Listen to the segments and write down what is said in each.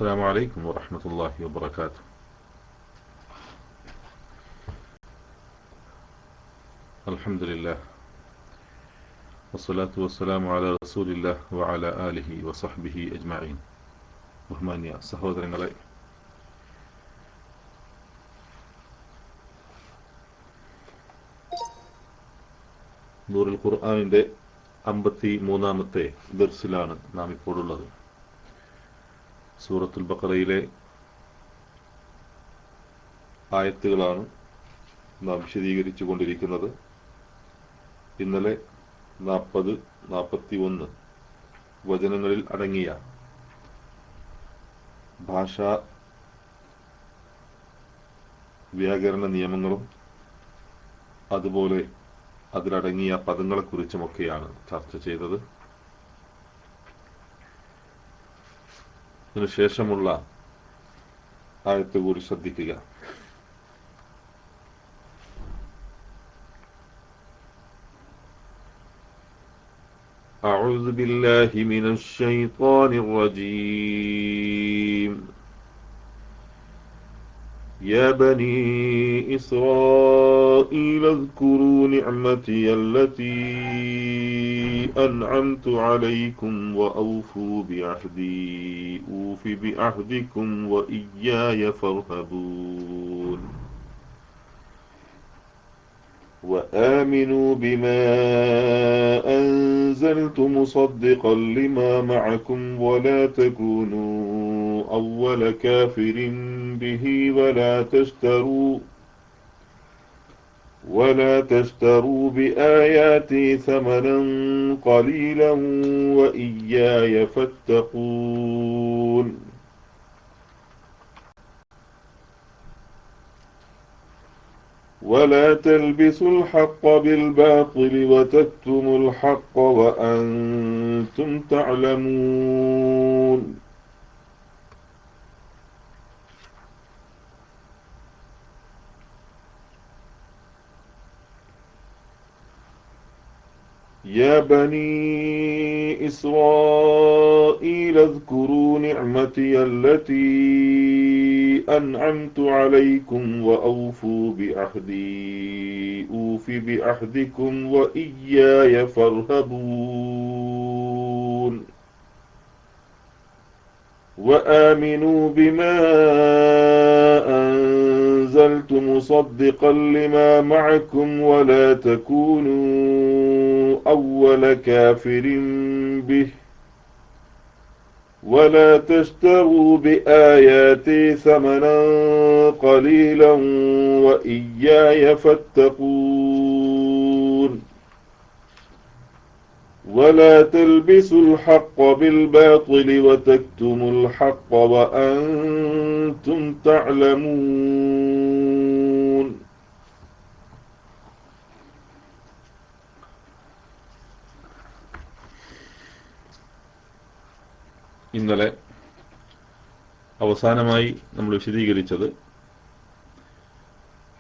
السلام عليكم ورحمة الله وبركاته. الحمد لله والصلاة والسلام على رسول الله وعلى آله وصحبه أجمعين. ബഹുമാന്യ സഹോദരങ്ങളെ, നൂറുൽ ഖുർആനിന്റെ 53-ാമത്തെ ദർസിലാണ് നാം ഇപ്പോഴുള്ളത്. സൂറത്തുൽ ബഖറയിലെ ആയത്തുകളാണ് നാം വിശദീകരിച്ചു കൊണ്ടിരിക്കുന്നത്. ഇന്നലെ 40-41 വചനങ്ങളിൽ അടങ്ങിയ ഭാഷാ വ്യാകരണ നിയമങ്ങളും അതുപോലെ അതിലടങ്ങിയ പദങ്ങളെക്കുറിച്ചുമൊക്കെയാണ് ചർച്ച ചെയ്തത്. അതിനുശേഷമുള്ള ആയത്ത് കൂടി ശ്രദ്ധിക്കുക. أعوذ بالله من الشيطان الرجيم. يا بني إسرائيل اذكروا نعمتي التي أنعمت عليكم وأوفوا بعهدي أوف بعهدكم وإياي فارهبون وآمنوا بما أنزلت مصدقا لما معكم ولا تكونوا أول كافر به ولا تشتروا بآياتي ثمنا قليلا وإياي فاتقون ولا تلبسوا الحق بالباطل وتكتموا الحق وأنتم تعلمون يا بني إسرائيل اذكروا نعمتي التي أنعمت عليكم وأوفوا بعهدي أوف بعهدكم وإياي فارهبون وآمنوا بما أنزلت مصدقا لما معكم ولا تكونوا أول كافر به ولا تشتروا بآياتي ثمنا قليلا وإياي فاتقون ولا تلبسوا الحق بالباطل وتكتموا الحق وأنتم تعلمون. ഇന്നലെ അവസാനമായി നമ്മൾ വിശദീകരിച്ചത്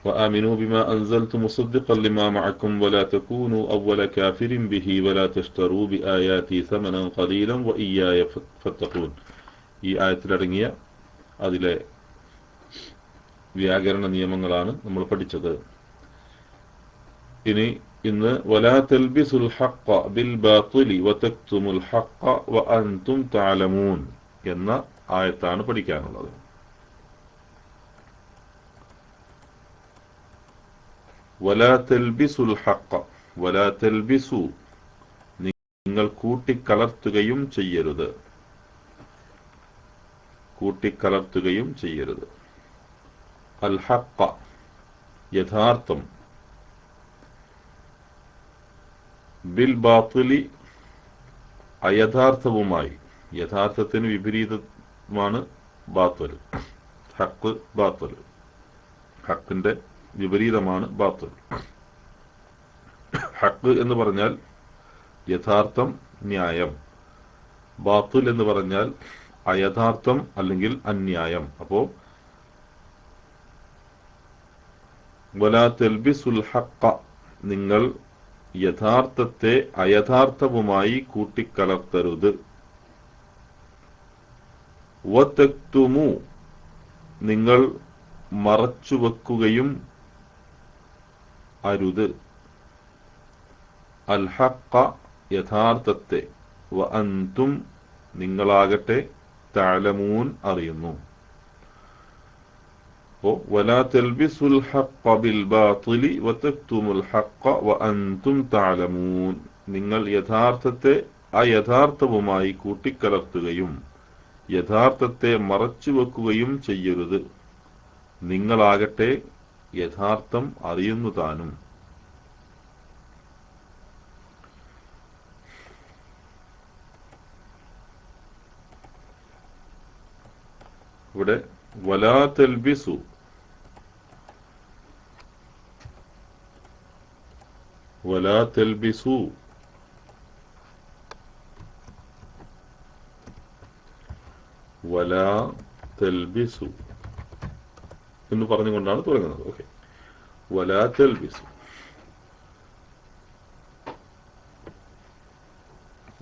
وآمنوا بما أنزلت مصدقا لما معكم ولا تكونوا أول كافر به ولا تشتروا بآياتي ثمنا قليلا وإياي فاتقون. ഈ ആയത്തിലടങ്ങിയ അതിലെ വ്യാകരണ നിയമങ്ങളാണ് നമ്മൾ പഠിച്ചത്. ഇന്ന് ولا تلبسوا الحق بالباطل وتكتموا الحق وأنتم تعلمون എന്ന ആയത്താണ് പഠിക്കാനുള്ളത്. ولا تلبسوا الحق ولا تلبسوا നിങ്ങൾ കൂട്ടിക്കലർത്തുകയും ചെയ്യരുത്. അൽ ഹഖ യഥാർത്ഥം, ബിൽ ബാത്തിലി അയഥാർത്ഥവുമായി. യഥാർത്ഥത്തിന് വിപരീതമാണ് ബാത്തിൽ. ഹഖ് ബാത്തിൽ, ഹഖിന്റെ വിപരീതമാണ് ബാത്തിൽ. ഹഖ് എന്ന് പറഞ്ഞാൽ യഥാർത്ഥം, ന്യായം. ബാത്തിൽ എന്ന് പറഞ്ഞാൽ അയഥാർത്ഥം അല്ലെങ്കിൽ അന്യായം. അപ്പോ വലാ തൽബിസുൽ ഹഖ നിങ്ങൾ യഥാർത്ഥത്തെ അയഥാർത്ഥവുമായി കൂട്ടിക്കലർത്തരുത്. വതക്തുമു നിങ്ങൾ മറച്ചുവെക്കുകയും അരുത് അൽ ഹഖ യഥാർത്ഥത്തെ വ അൻതും നിങ്ങളാകട്ടെ തഅലമൂൻ അറിയുന്നു. വലാ തൽബിസുൽ ഹഖ ബിൽ ബാതിലി വതക്തുമുൽ ഹഖ വ അൻതും തഅലമൂൻ നിങ്ങൾ യഥാർത്ഥത്തെ അയഥാർത്ഥവുമായി കൂട്ടിക്കലർത്തുകയും യഥാർത്ഥത്തെ മറച്ചുവെക്കുകയും ചെയ്യരുത്, നിങ്ങളാകട്ടെ യഥാർത്ഥം അറിയുന്നു താനും. ഇവിടെ വലാ തൽബിസു വലാ തൽബിസു വലാ തൽബിസു എന്ന് പറഞ്ഞുകൊണ്ടാണ് തുടങ്ങുന്നത്. ഓക്കെ, വലാ തൽബിസു.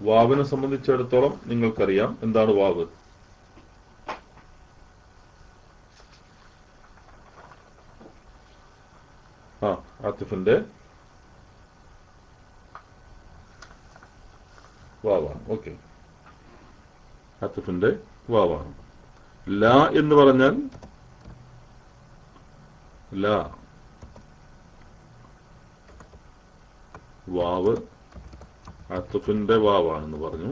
വാവിനെ സംബന്ധിച്ചിടത്തോളം നിങ്ങൾക്കറിയാം എന്താണ് വാവ്. ആത്തിഫിന്റെ വാവാണ്. ഓക്കെ, ആത്തിഫിന്റെ വാവാണ്. ലാ എന്ന് പറഞ്ഞാൽ ലാ വാവ് ആത്തിഫിന്റെ വാവാണെന്ന് പറഞ്ഞു.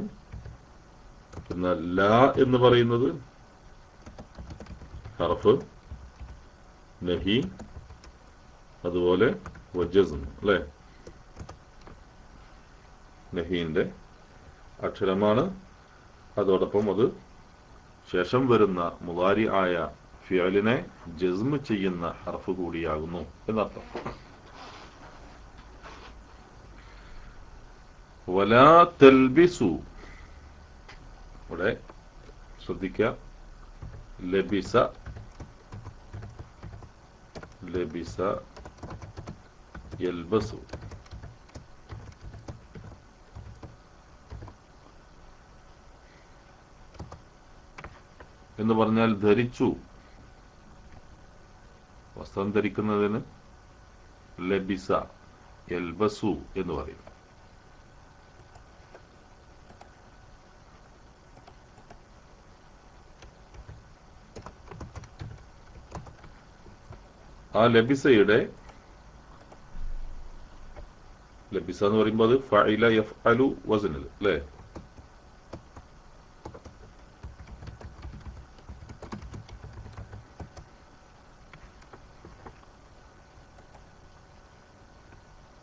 എന്നാൽ ലാ എന്ന് പറയുന്നത് ഹർഫ് നഹി അതുപോലെ വജസ്ം അല്ലെ, നഹീന്റെ അക്ഷരമാണ്. അതോടൊപ്പം അത് ശേഷം വരുന്ന മുദാരി ആയ ഫിഅലിനെ ജസ്മ് ചെയ്യുന്ന ഹർഫ് കൂടിയാകുന്നു എന്നർത്ഥം. വലാ തൽബിസു ഇവിടെ ശ്രദ്ധിക്കുക, ലബിസ ലബിസ യൽബസു എന്ന് പറഞ്ഞാൽ ധരിച്ചു, വസ്ത്രം ധരിക്കുന്നതിന് ലബിസ യൽബസു എന്ന് പറയും. ആ ലബിസയുടെ ലബിസ എന്ന് പറയുമ്പോൾ അത് ഫഇല യഫ്അലു വസ്നിൽ അല്ലേ.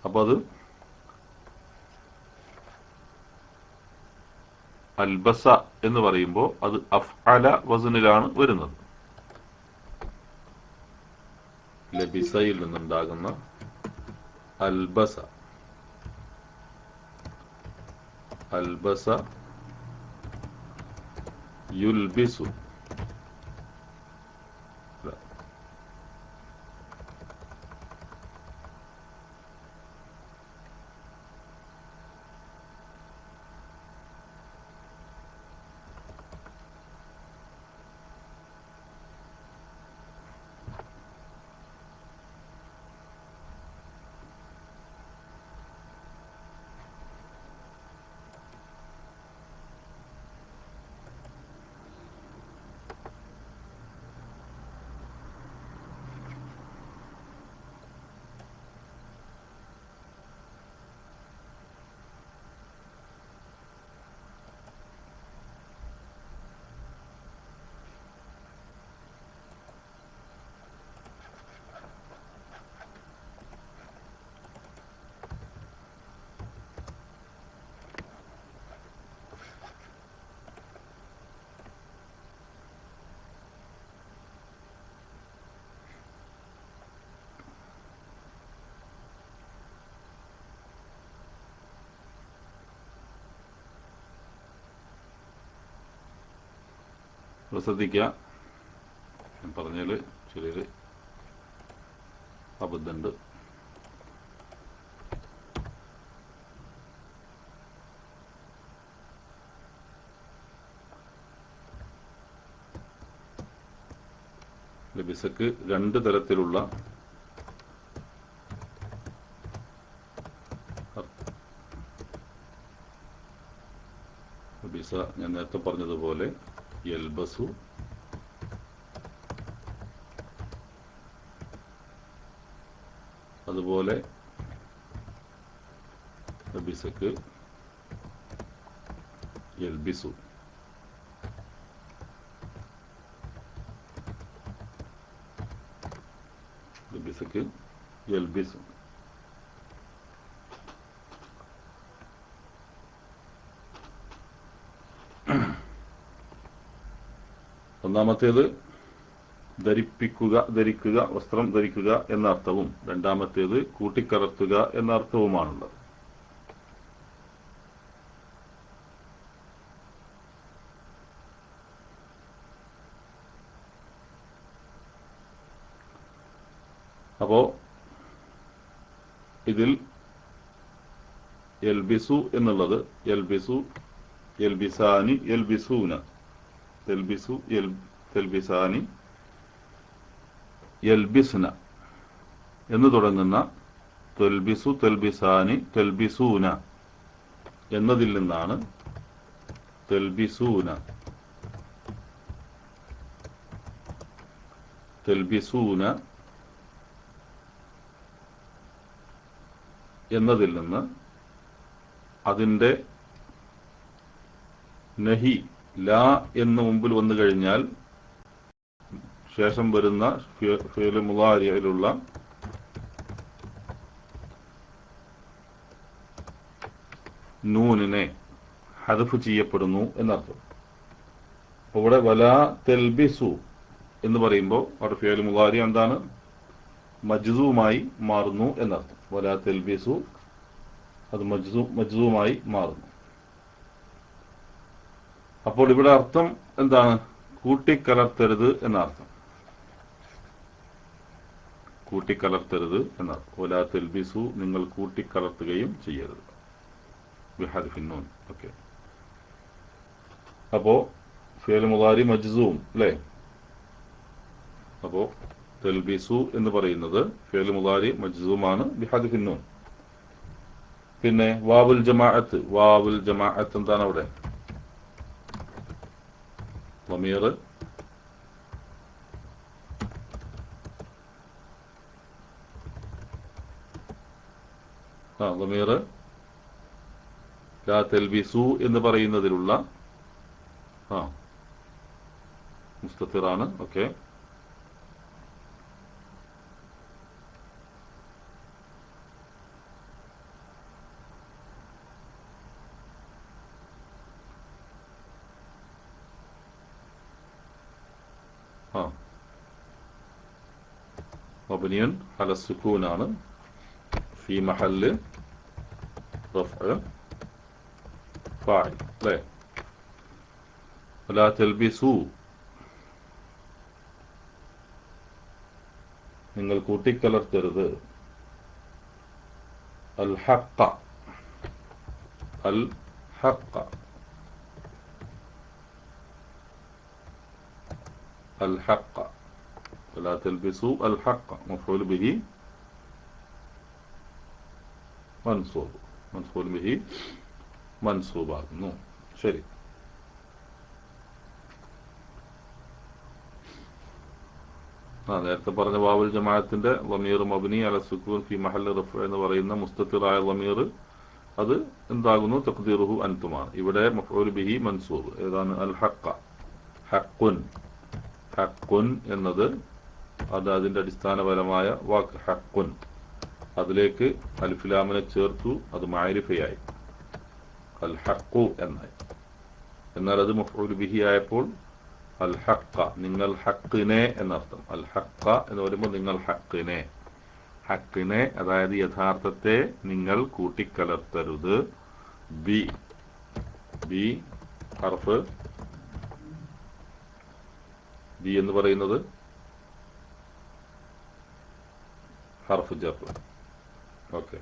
അപ്പൊ അത് അൽബസ എന്ന് പറയുമ്പോൾ അത് അഫ്അല വസ്നിലാണ് വരുന്നത്. ലബിസയിൽ നിന്നുണ്ടാകുന്ന അൽബസ അൽബസ യുൽബിസു ശ്രദ്ധിക്കുക, പറഞ്ഞാല് ചെറിയൊരു അബദ്ധമുണ്ട്. ലബിസക്ക് രണ്ട് തരത്തിലുള്ള ലബിസ ഞാൻ നേരത്തെ പറഞ്ഞതുപോലെ യൽബസു, അതുപോലെ ലബിസക്ക് യൽബിസു. ലബിസക്ക് യൽബിസു. ഒന്നാമത്തേത് ധരിപ്പിക്കുക, ധരിക്കുക, വസ്ത്രം ധരിക്കുക എന്ന അർത്ഥവും രണ്ടാമത്തേത് കൂട്ടിക്കലർത്തുക എന്ന അർത്ഥവുമാണുള്ളത്. അപ്പോ ഇതിൽ യൽബിസു എന്നുള്ളത് യൽബിസു, യൽബിസാനി, യൽബിസൂന, യൽബിസു, യൽബിസാനി, യൽബിസ്ന എന്ന് തുടങ്ങുന്ന തൽബിസു, തൽബിസാനി, തൽബിസൂന എന്നതിൽ നിന്നാണ് തൽബിസൂന, തൽബിസൂന എന്നതിൽ നിന്ന് അതിൻ്റെ നഹി ലാ എന്ന് മുമ്പിൽ വന്നു കഴിഞ്ഞാൽ ശേഷം വരുന്ന ഫിഅ്ൽ മുളാരിയിലുള്ള നൂനിനെ ഹദ്ഫ് ചെയ്യപ്പെടുന്നു എന്നർത്ഥം. ഇവിടെ വലാ തെൽബിസു എന്ന് പറയുമ്പോൾ അവിടെ ഫിഅ്ൽ മുളാരി എന്താണ്? മജ്സൂമായി മാറുന്നു എന്നർത്ഥം. വലാ തെൽബിസു അത് മജ്സൂമായി മാറുന്നു. അപ്പോൾ ഇവിടെ അർത്ഥം എന്താണ്? കൂട്ടിക്കലർത്തരുത് എന്നർത്ഥം. കൂട്ടിക്കലർത്തരുത് എന്നർത്ഥം. വലാ തെൽബിസു നിങ്ങൾ കൂട്ടിക്കലർത്തുകയും ചെയ്യരുത്. ബിഹദ്ഫിൻ നൂൻ. ഓക്കെ. അപ്പോ ഫിഅ്ൽ മുളാരി മജ്സൂം അല്ലേ? അപ്പോ തെൽബിസു എന്ന് പറയുന്നത് ഫിഅ്ൽ മുളാരി മജ്സൂമാണ് ബിഹദ്ഫിൻ നൂൻ. പിന്നെ വാവുൽ ജമാഅത്ത്, വാവുൽ ജമാഅത്ത് എന്താണ് അവിടെ? ളമീർ ളമീർ ലാ തെൽബിസു എന്ന് പറയുന്നതിലുള്ള മുസ്തത്തിറാണ്. ഓക്കെ. മബ്നിയുൻ അല സുകൂൻ ആണ്. ഫീ മഹല്ല് റഫ്അ ഫാഇൽ അല്ലേ? വലാ തൽബിസു നിങ്ങൾ കൂട്ടിക്കലർത്തരുത്. അൽ ഹഖ, അൽ ഹഖ, അൽ ഹഖ. ولا تلبسوا الحق مفعول به منصوب, مفعول به منصوب ആകുന്നു. ശരി. നേരത്തെ പറഞ്ഞ വാവുൽ ജമാഅത്തിന്റെ ളമീർ മബ്നി അല സുകൂൻ ഫി മഹല്ല് റഫ്അ എന്ന് പറയുന്ന മുസ്തത്തിറായ ളമീർ അത് എന്താകുന്നു? തഖ്ദീറുഹു അൻതുമാണ്. ഇവിടെ മഫ്ഊൽ ബിഹി മൻസൂബ്. ഏതാണ്? അൽ ഹഖ, ഹഖുൻ. ഹഖുൻ എന്നത് അത് അതിന്റെ അടിസ്ഥാനപരമായ വാക്ക് ഹഖുൻ. അതിലേക്ക് അലിഫ് ലാമിനെ ചേർത്തു, അത് മഅരിഫയായി അൽ ഹഖു എന്നായി. എന്നാൽ അത് മഫ്ഊൽ ബിഹി ആയപ്പോൾ അൽ ഹഖ, നിങ്ങൾ ഹഖിനെ എന്നർത്ഥം. അൽ ഹഖ എന്ന് പറയുമ്പോൾ നിങ്ങൾ ഹഖിനെ, ഹഖിനെ അതായത് യഥാർത്ഥത്തെ നിങ്ങൾ കൂട്ടിക്കലർത്തരുത്. ബി, ബി ഹർഫ്, ബി എന്ന് പറയുന്നത് ഹർഫ് ജർ. ഓക്കെ.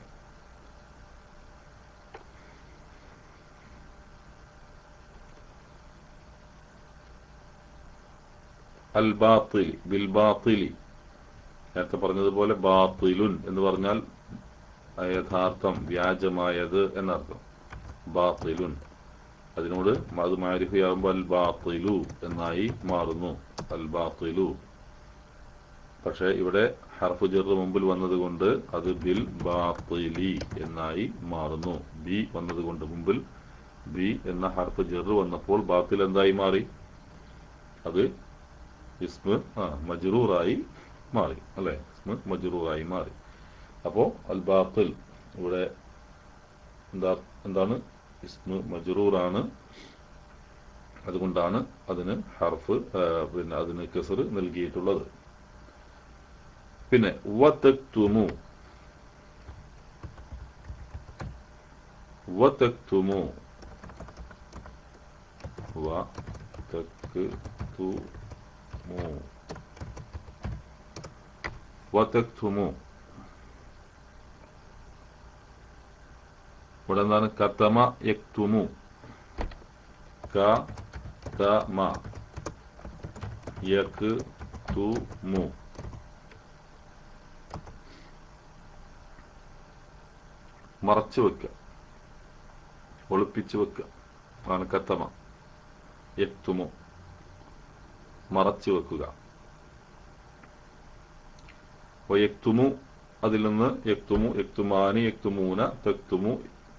അൽ ബാത്തിലി ബിൽ ബാത്തിലി, നേരത്തെ പറഞ്ഞതുപോലെ ബാത്തിലുൻ എന്ന് പറഞ്ഞാൽ യഥാർത്ഥം, വ്യാജമായത് എന്നർത്ഥം. ബാത്തിലുൻ അതിനോട് അത് മാരിഫയാകുമ്പോൾ അൽ ബാത്തിലു എന്നായി മാറുന്നു. അൽ ബാത്തിലു. പക്ഷെ ഇവിടെ ഹർഫ് ജർ മുമ്പിൽ വന്നതുകൊണ്ട് അത് ബിൽ ബാത്തിലി എന്നായി മാറുന്നു. ബി വന്നതുകൊണ്ട് മുമ്പിൽ ബി എന്ന ഹർഫ് ജർ വന്നപ്പോൾ ബാത്തിൽ എന്തായി മാറി? അത് ഇസ്മ് മജ്റൂറായി മാറി അല്ലെ? ഇസ്മ് മജ്റൂറായി മാറി. അപ്പോ അൽ ബാത്തിൽ ഇവിടെ എന്താണ്? ഇസ്മു മജ്റൂറാണ്. അതുകൊണ്ടാണ് അതിന് ഹർഫ് പിന്നെ അതിന് കസ്ർ നൽകിയിട്ടുള്ളത്. പിന്നെ വതക്തുമു വതക്തുമു വതക്തുമു വതക്തുമു ഇവിടെ എന്താണ്? കതമ യക്തുമു, കതമ യക്തുമു. മറച്ചു വെക്കുക, ഒളിപ്പിച്ചു വെക്കുക ആണ് കത്തമ. യക്തുമു മറച്ചു വെക്കുക. യക്തുമു അതിൽ നിന്ന് യക്തുമു, യക്തുമാനി, യക്തുമൂന, തക്തുമു,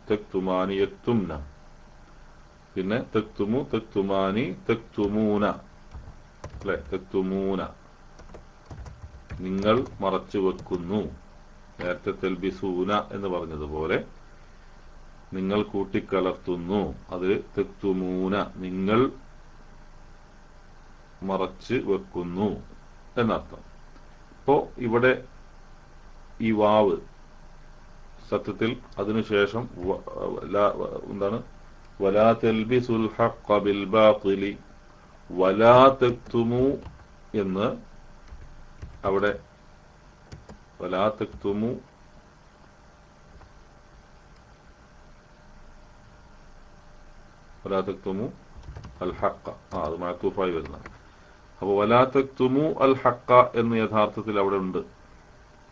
തക്തുമാനി, യക്തുംന. പിന്നെ തക്തുമു, തക്തുമാനി, തക്തുമൂന അല്ലെ? തക്തുമൂന നിങ്ങൾ മറച്ചു വെക്കുന്നു. നേരത്തെ തെൽബിസൂന എന്ന് പറഞ്ഞതുപോലെ നിങ്ങൾ കൂട്ടിക്കലർത്തുന്നു. അത് തക്തുമൂന നിങ്ങൾ മറച്ചു വെക്കുന്നു എന്നർത്ഥം. ഇപ്പോ ഇവിടെ ഈ വാവ് സത്യത്തിൽ അതിനുശേഷം എന്താണ്? വലാ തൽബിസുൽ ഹഖ്ഖ ബിൽ ബാത്തിലി വലാ തക്തുമു എന്ന് അവിടെ വലാ തക്തുമു വലാ തക്തുമു അൽ ഹഖ്ഖ അത് മഅ്തൂഫായി വരുന്നതാണ്. അപ്പോൾ വലാ തക്തുമു അൽ ഹഖ്ഖ എന്ന് യഥാർത്ഥത്തിൽ അവിടെ ഉണ്ട്.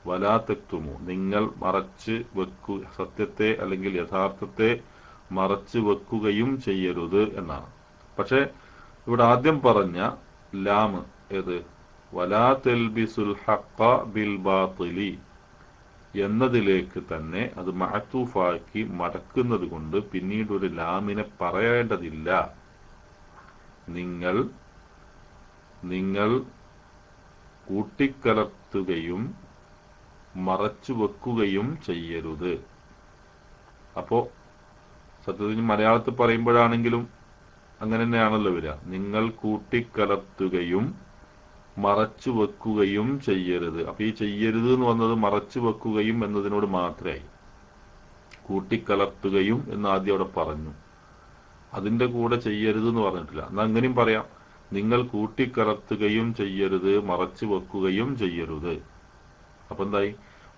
വലാ തക്തുമു നിങ്ങൾ മറച്ച് വെക്കു, സത്യത്തെ അല്ലെങ്കിൽ യഥാർത്ഥത്തെ മറച്ചു വെക്കുകയും ചെയ്യരുത് എന്നാണ്. പക്ഷെ ഇവിടെ ആദ്യം പറഞ്ഞ ലാം ഏത്? വലാ തൽബിസുൽ ഹഖ്ഖ ബിൽ ബാത്തിലി എന്നതിലേക്ക് തന്നെ അത് മഅ്തൂഫാക്കി മടക്കുന്നത് കൊണ്ട് പിന്നീട് ഒരു ലാമിനെ പറയേണ്ടതില്ല. നിങ്ങൾ കൂട്ടിക്കലർത്തുകയും മറച്ചു വെക്കുകയും ചെയ്യരുത്. അപ്പോ സത്യത്തിൽ മലയാളത്തിൽ പറയുമ്പോഴാണെങ്കിലും അങ്ങനെ തന്നെയാണല്ലോ വരിക. നിങ്ങൾ കൂട്ടിക്കലർത്തുകയും മറച്ചു വെക്കുകയും ചെയ്യരുത്. അപ്പൊ ഈ ചെയ്യരുത് എന്ന് വന്നത് മറച്ചു വെക്കുകയും എന്നതിനോട് മാത്രമായി. കൂട്ടിക്കലർത്തുകയും എന്ന് ആദ്യം അവിടെ പറഞ്ഞു, അതിന്റെ കൂടെ ചെയ്യരുത് എന്ന് പറഞ്ഞിട്ടില്ല. എന്നാ അങ്ങനെയും പറയാം, നിങ്ങൾ കൂട്ടിക്കലർത്തുകയും ചെയ്യരുത്, മറച്ചു വെക്കുകയും ചെയ്യരുത്. അപ്പൊ എന്തായി?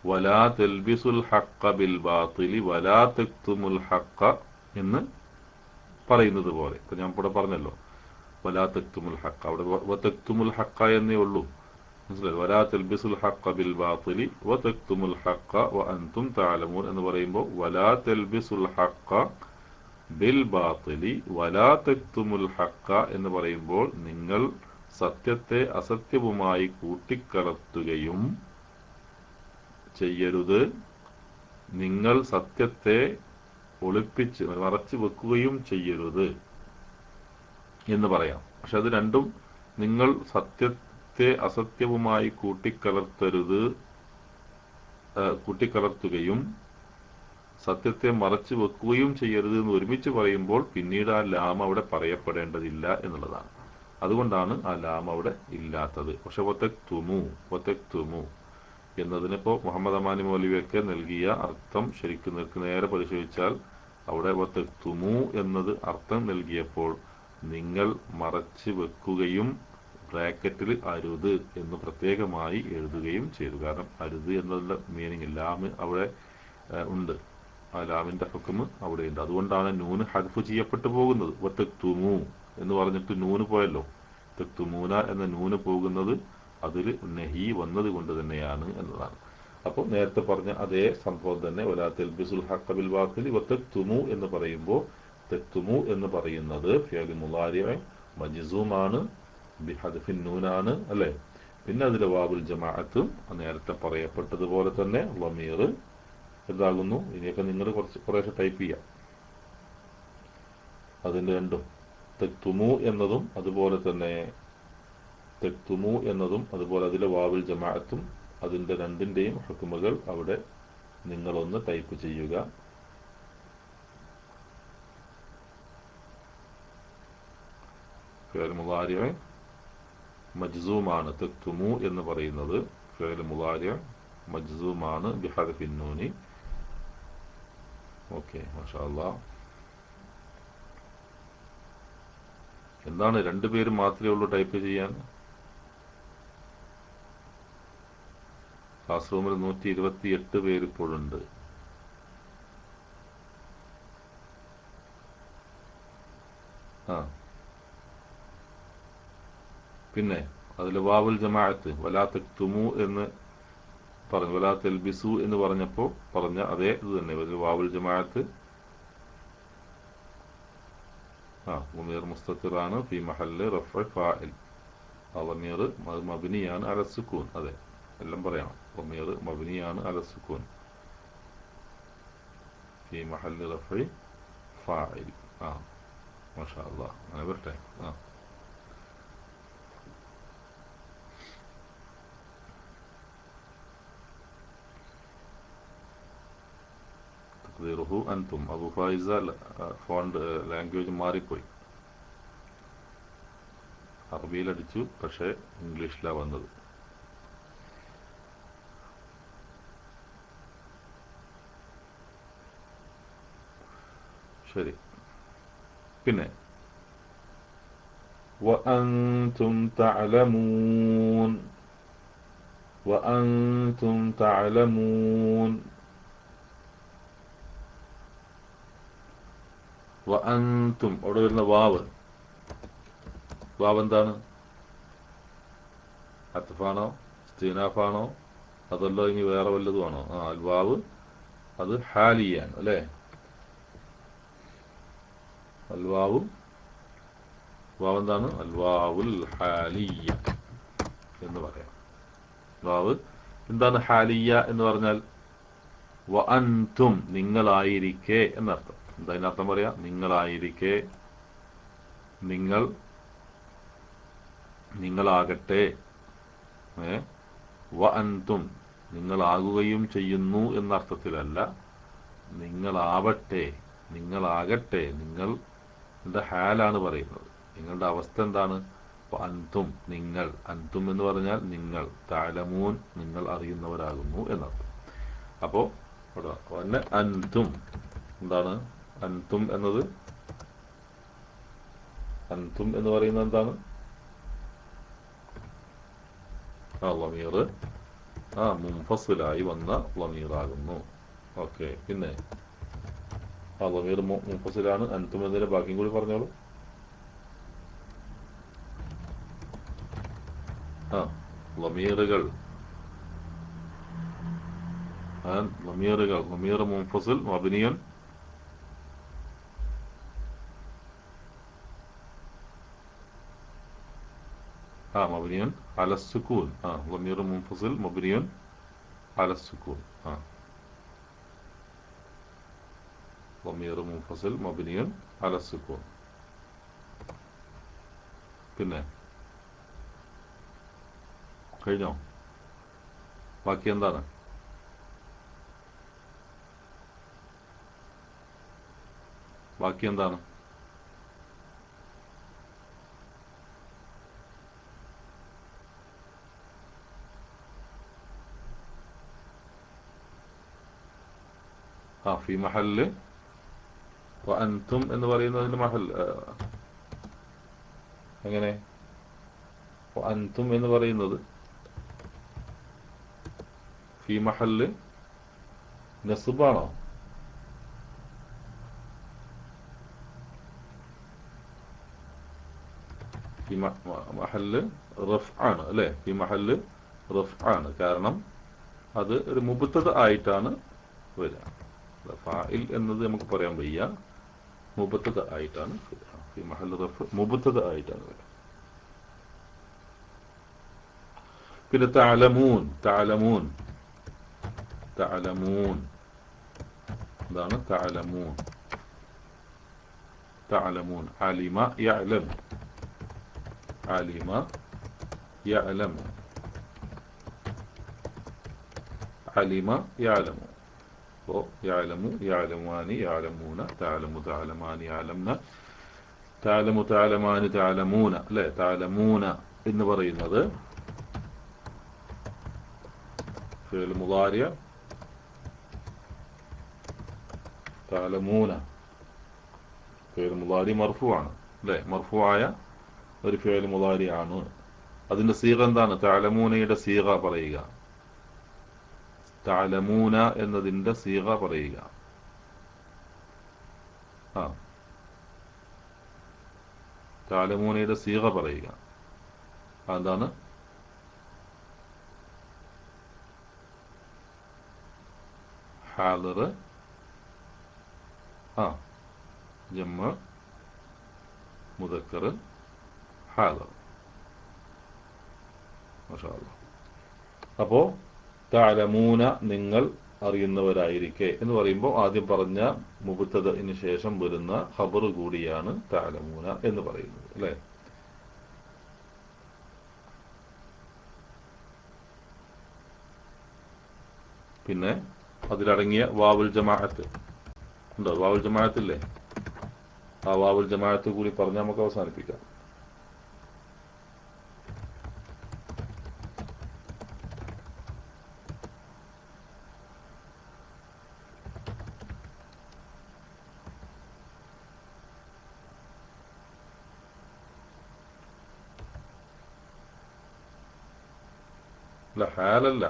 വലാ തൽബിസുൽ ഹഖ്ഖ ബിൽ ബാത്തിലി വലാ തക്തുമുൽ ഹഖ്ഖ എന്ന് പറയുന്നത് പോലെ. ഇപ്പൊ ഞാൻ ഇവിടെ പറഞ്ഞല്ലോ വലാ തക്തുമുൽ ഹഖ്ഖ, അവിടെ വതക്തുമുൽ ഹഖ്ഖ എന്നേ ഉള്ളൂ. മനസ്സിലായി? വലാ തൽബിസുൽ ഹഖ്ഖ ബിൽ ബാത്തിലി വതക്തുമുൽ ഹഖ്ഖ വഅൻതും തഅലമൂൻ എന്ന് പറയുമ്പോൾ വലാ തൽബിസുൽ ഹഖ്ഖ ബിൽ ബാത്തിലി വലാ തക്തുമുൽ ഹഖ്ഖ എന്ന് പറയുമ്പോൾ നിങ്ങൾ സത്യത്തെ അസത്യവുമായി കൂട്ടിക്കലർത്തുകയും ചെയ്യരുത്, നിങ്ങൾ സത്യത്തെ ഒളിപ്പിച്ച് മറച്ചു വെക്കുകയും ചെയ്യരുത് എന്ന് പറയാം. പക്ഷെ അത് രണ്ടും നിങ്ങൾ സത്യത്തെ അസത്യവുമായി കൂട്ടിക്കലർത്തുകയും സത്യത്തെ മറച്ചു വെക്കുകയും ചെയ്യരുത് എന്ന് ഒരുമിച്ച് പറയുമ്പോൾ പിന്നീട് ആ ലാം അവിടെ പറയപ്പെടേണ്ടതില്ല എന്നുള്ളതാണ്. അതുകൊണ്ടാണ് ആ ലാം അവിടെ ഇല്ലാത്തത്. പക്ഷെ വതക്തുമു എന്നതിനിപ്പോ മുഹമ്മദ് അമാനി മൗലവിയൊക്കെ നൽകിയ അർത്ഥം ശരിക്കും നേരെ പരിശോധിച്ചാൽ അവിടെ വതക്തുമു എന്നത് അർത്ഥം നൽകിയപ്പോൾ നിങ്ങൾ മറച്ചു വെക്കുകയും ബ്രാക്കറ്റിൽ അരുത് എന്ന് പ്രത്യേകമായി എഴുതുകയും ചെയ്തു. കാരണം അരുത് എന്നതിന്റെ മീനിങ് ലാം അവിടെ ഉണ്ട്, ആ ലാമിന്റെ ഹുക്മ് അവിടെയുണ്ട്. അതുകൊണ്ടാണ് നൂന് ഹദ്ഫ് ചെയ്യപ്പെട്ടു പോകുന്നത്. വതക്തുമു എന്ന് പറഞ്ഞിട്ട് നൂന് പോയല്ലോ. തെക്തുമൂന എന്ന നൂന് പോകുന്നത് അതിൽ നഹി വന്നത് കൊണ്ട് തന്നെയാണ് എന്നതാണ്. അപ്പോൾ നേരത്തെ പറഞ്ഞ അതേ സംഭവം തന്നെ വലാ തൽബിസുൽ ഹഖ ബിൽ ബാത്തിൽ വതക്തുമു എന്ന് പറയുമ്പോൾ തെക്തുമു എന്ന് പറയുന്നത് ഫിഅൽ മുളാരിഅ മജ്സൂമാണ് ബിഹദ്ഫിൻ നൂനാണ് അല്ലേ. പിന്നെ അതിലെ വാവുൽ ജമാഅത്തും നേരത്തെ പറയപ്പെട്ടതുപോലെ തന്നെ ലമീർ എന്താകുന്നു. ഇനിയൊക്കെ നിങ്ങൾ കുറേശ്ശെ ടൈപ്പ് ചെയ്യാം. അതിന്റെ രണ്ടും തെക്തുമു എന്നതും അതുപോലെ തന്നെ തെക്തുമു എന്നതും അതുപോലെ അതിലെ വാവുൽ ജമാഅത്തും അതിന്റെ രണ്ടിന്റെയും ഹുക്മുകൾ അവിടെ നിങ്ങളൊന്ന് ടൈപ്പ് ചെയ്യുക. ഫിഅൽ മുളാരിഅ മജ്സൂമാണ് തെക്തുമു എന്ന് പറയുന്നത്. ഫിഅൽ മുളാരിഅ മജ്സൂമാണ് ബിഹദ്ഫിൻ നൂനി. ഓക്കെ, മാഷാ അല്ലാഹ്. എന്താണ് രണ്ടുപേര് മാത്രമേ ഉള്ളൂ ടൈപ്പ് ചെയ്യാൻ? ക്ലാസ് റൂമിൽ 128 പേര് ഇപ്പോഴുണ്ട്. പിന്നെ അതിൽ വാവുൽ ജമാഅത്ത് വലാ തക്തുമു എന്ന് പറഞ്ഞു, വലാ തൽബിസു എന്ന് പറഞ്ഞപ്പോൾ പറഞ്ഞ അതേ ഇത് തന്നെ. അതിൽ വാവുൽ ജമാഅത്ത് മുമീർ മുസ്തത്തിറാണ് ഫി മഹല്ല് റഫ്അ ഫാഇൽ. ലമീർ മബ്നിയാണ് അല സുക്കൂൻ. അതെ, എല്ലാം പറയണം. ലമീർ മബ്നിയാണ് അല സുക്കൂൻ ഫി മഹല്ല് റഫ്ഇ ഫാഇൽ. മാഷാ അല്ലാഹ്. അങ്ങനെ വരട്ടെ. തഖ്ദീറുഹു അൻതും. അബു ഫായിസ ഫോണ്ട് ലാംഗ്വേജ് മാറിപ്പോയി. അറബിയിലടിച്ചു, പക്ഷേ ഇംഗ്ലീഷിലാണ് വന്നത്. ശരി. പിന്നെ വഅൻതും തഅലമൂൻ, വഅൻതും തഅലമൂൻ, വഅൻതും അവിടെ വരുന്ന വാവ് എന്താണ്? അത്ഫാണോ ഇസ്തിനാഫാണോ അതല്ലോ ഇനി വേറെ വല്ലതുമാണോ? അൽ വാവ് അത് ഹാലിയാണ് അല്ലേ. വാവ് എന്താണ്? അൽ വാവുൽ ഹാലിയ എന്ന് പറയാം. വാവ് എന്താണ്? ഹാലിയ എന്ന് പറഞ്ഞാൽ വഅൻതും നിങ്ങളായിരിക്കെ എന്നർത്ഥം. എന്താ അതിനർത്ഥം പറയാം? നിങ്ങളായിരിക്കെ, നിങ്ങളാകട്ടെ. വഅൻതും നിങ്ങളാകുകയും ചെയ്യുന്നു എന്നർത്ഥത്തിലല്ല, നിങ്ങളാവട്ടെ, നിങ്ങളാകട്ടെ. നിങ്ങളുടെ ഹാലാണ് പറയുന്നത്. നിങ്ങളുടെ അവസ്ഥ എന്താണ്? അൻതും നിങ്ങൾ, അൻതും എന്ന് പറഞ്ഞാൽ നിങ്ങൾ, തഅലമൂൻ നിങ്ങൾ അറിയുന്നവരാകുന്നു എന്നർത്ഥം. അപ്പോ അവിടെ അൻതും എന്താണ്? അൻതും എന്നത്, അൻതും എന്ന് പറയുന്നത് എന്താണ്? ലമീർ മുൻഫസിലായി വന്ന ലമീറാകുന്നു. ഓക്കെ. പിന്നെ ലമീർ മുൻഫസിലാണ്. അൻതും എന്നതിന്റെ ബാക്കിയും കൂടി പറഞ്ഞോളൂ. ലമീറുകൾ, ലമീർ മുൻഫസിൽ മബ്നിയൻ مبني على السكون. ضمير منفصل مبني على السكون. ضمير منفصل مبني على السكون. പിന്നെ കഴിഞ്ഞോ? ബാക്കി എന്താണ്? ബാക്കി എന്താണ്? ഫി മഹല്ല് വഅൻതും എന്ന് പറയുന്നതിന്റെ മഹൽ എങ്ങനെ? വഅൻതും എന്ന് പറയുന്നത് ഫി മഹല്ല് നസ്ബാണോ? ഈ മഹല്ല് റഫ് ആണ് അല്ലേ, ഈ മഹല്ല് റഫ് ആണ്. കാരണം അത് ഒരു മുബത്തദ ആയിട്ടാണ് വരിക. ഫാഇൽ എന്നത് നമുക്ക് പറയാൻ വയ്യ, മുബത്തദ ആയിട്ടാണ് വരിക. ഈ മഹല്ല് റഫ് മുബത്തദ ആയിട്ടാണ് വരിക. പിന്നെ തഅലമൂൻ, തഅലമൂൻ, തഅലമൂൻ എന്താണ് തഅലമൂൻ? തഅലമൂൻ അലിമ യഅലം, അലിമ യഅലം, അലിമ യഅലമു. അപ്പോൾ യഅലമു, യഅലമാനി, യഅലമൂന, തഅലമു, തഅലമാനി, യഅലംന, തഅലമു, തഅലമാനി, തഅലമൂന അല്ലേ. തഅലമൂന എന്ന് പറയുന്നത് ഫിഅൽ മുളാരി', തഅലമൂന ഫിഅൽ മുളാരി' മർഫൂആണ് അല്ലേ, മർഫൂആയ ഒരു ഫിഅൽ മുളാരി' ആണ്. അതിന്റെ സീഗ എന്താണ്? തഅലമൂനയുടെ സീഗ പറയുക, തഅലമൂന എന്നതിന്റെ സീഗ പറയുക. തഅലമൂനയുടെ സീഗ പറയുക. എന്താണ്? ഹാദിർ, ജമ്മ, മുദക്കർ, ഹാദിർ. മാഷാ അല്ലാഹ്. അപ്പോ തഅലമൂന നിങ്ങൾ അറിയുന്നവരായിരിക്കെ എന്ന് പറയുമ്പോൾ ആദ്യം പറഞ്ഞ മുബ്തദഇന് ശേഷം വരുന്ന ഖബർ കൂടിയാണ് തഅലമൂന എന്ന് പറയുന്നത് അല്ലേ. പിന്നെ അതിലടങ്ങിയ വാവുൽ ജമാഅത്ത് ഉണ്ടോ? വാവുൽ ജമാഅത്തില്ലേ? ആ വാവുൽ ജമാഅത്ത് കൂടി പറഞ്ഞ് നമുക്ക് അവസാനിപ്പിക്കാം. അല്ല, ഹാലല്ല,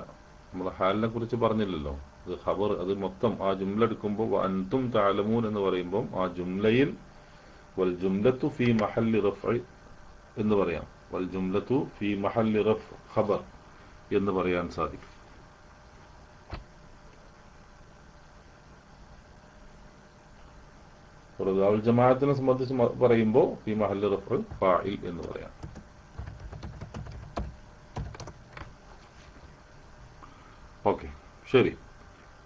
നമ്മൾ ഹാലിനെ കുറിച്ച് പറഞ്ഞില്ലല്ലോ. അത് ഖബർ, അത് മൊത്തം ആ ജുംല എടുക്കുമ്പോൾ അൻതും തഅലമൂൻ എന്ന് പറയുമ്പോൾ ആ ജുംലയിൽ വൽ ജുംലത്തു ഫീ മഹല്ലി റഫ്ഇ എന്ന് പറയാം, വൽ ജുംലത്തു ഫീ മഹല്ലി റഫ് ഖബർ എന്ന് പറയാൻ സാധിക്കും. വാവുൽ ജമാഅത്തിനെ സംബന്ധിച്ച് പറയുമ്പോൾ ഫീ മഹല്ലി റഫ്ഇ ഫാഇൽ എന്ന് പറയാം. ഓക്കെ, ശരി.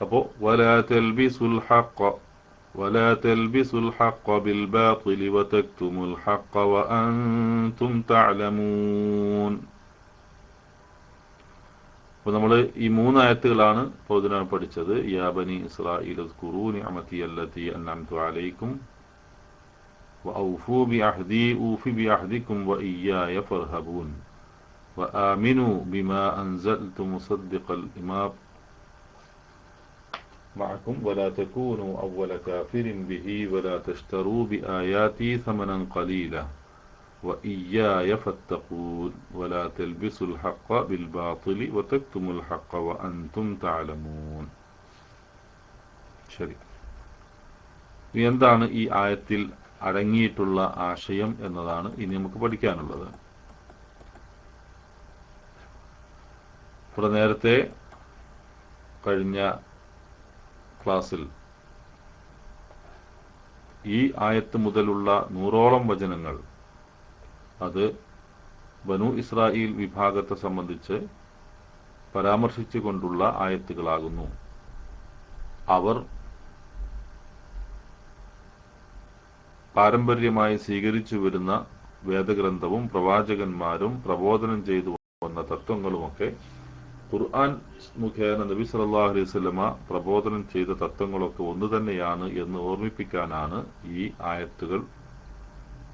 അപ്പോൾ വലാ തൽബിസുൽ ഹഖ വലാ തൽബിസുൽ ഹഖ ബിൽ ബാതിലി വതക്തുമുൽ ഹഖ വഅൻതും തഅലമൂൻ. അപ്പോൾ നമ്മൾ ഈ 3 ആയത്തുകളാണ് ഇപ്പോൾ ഇതിനാണ് പഠിച്ചത്. യാ ബനി ഇസ്രായീൽ ഉസ്കുറൂ നിഅമതി അല്ലതി അൻഅംതു അലൈക്കും വഔഫൂ ബിഅഹ്ദി ഊഫി ബിഅഹ്ദിക്കും വഇയ്യായ ഫർഹബൂൻ وآمنوا بما أنزلت مصدقا لما معكم ولا تكونوا أول كافر به ولا تشتروا بآياتي ثمنا قليلا وإياي فاتقون ولا تلبسوا الحق بالباطل وتكتموا الحق وأنتم تعلمون. ശരി, എന്താണ് ഈ ആയത്തിൽ അടങ്ങിയിട്ടുള്ള ആശയം എന്നതാണ് ഇനി നമുക്ക് പഠിക്കാനുള്ളത്. ഇവിടെ നേരത്തെ കഴിഞ്ഞ ക്ലാസ്സിൽ ഈ ആയത്ത് മുതലുള്ള 100ഓളം വചനങ്ങൾ അത് ബനു ഇസ്രായേൽ വിഭാഗത്തെ സംബന്ധിച്ച് പരാമർശിച്ചുകൊണ്ടുള്ള ആയത്തുകളാകുന്നു. അവർ പാരമ്പര്യമായി സ്വീകരിച്ചു വരുന്ന വേദഗ്രന്ഥവും പ്രവാചകന്മാരും പ്രബോധനം ചെയ്തു വന്ന തത്വങ്ങളുമൊക്കെ ഖുർആൻ മുഖേന നബി സല്ലല്ലാഹു അലൈഹി വസല്ലമ പ്രബോധനം ചെയ്ത തത്വങ്ങളൊക്കെ ഒന്നു തന്നെയാണ് എന്ന് ഓർമ്മിപ്പിക്കാനാണ് ഈ ആയത്തുകൾ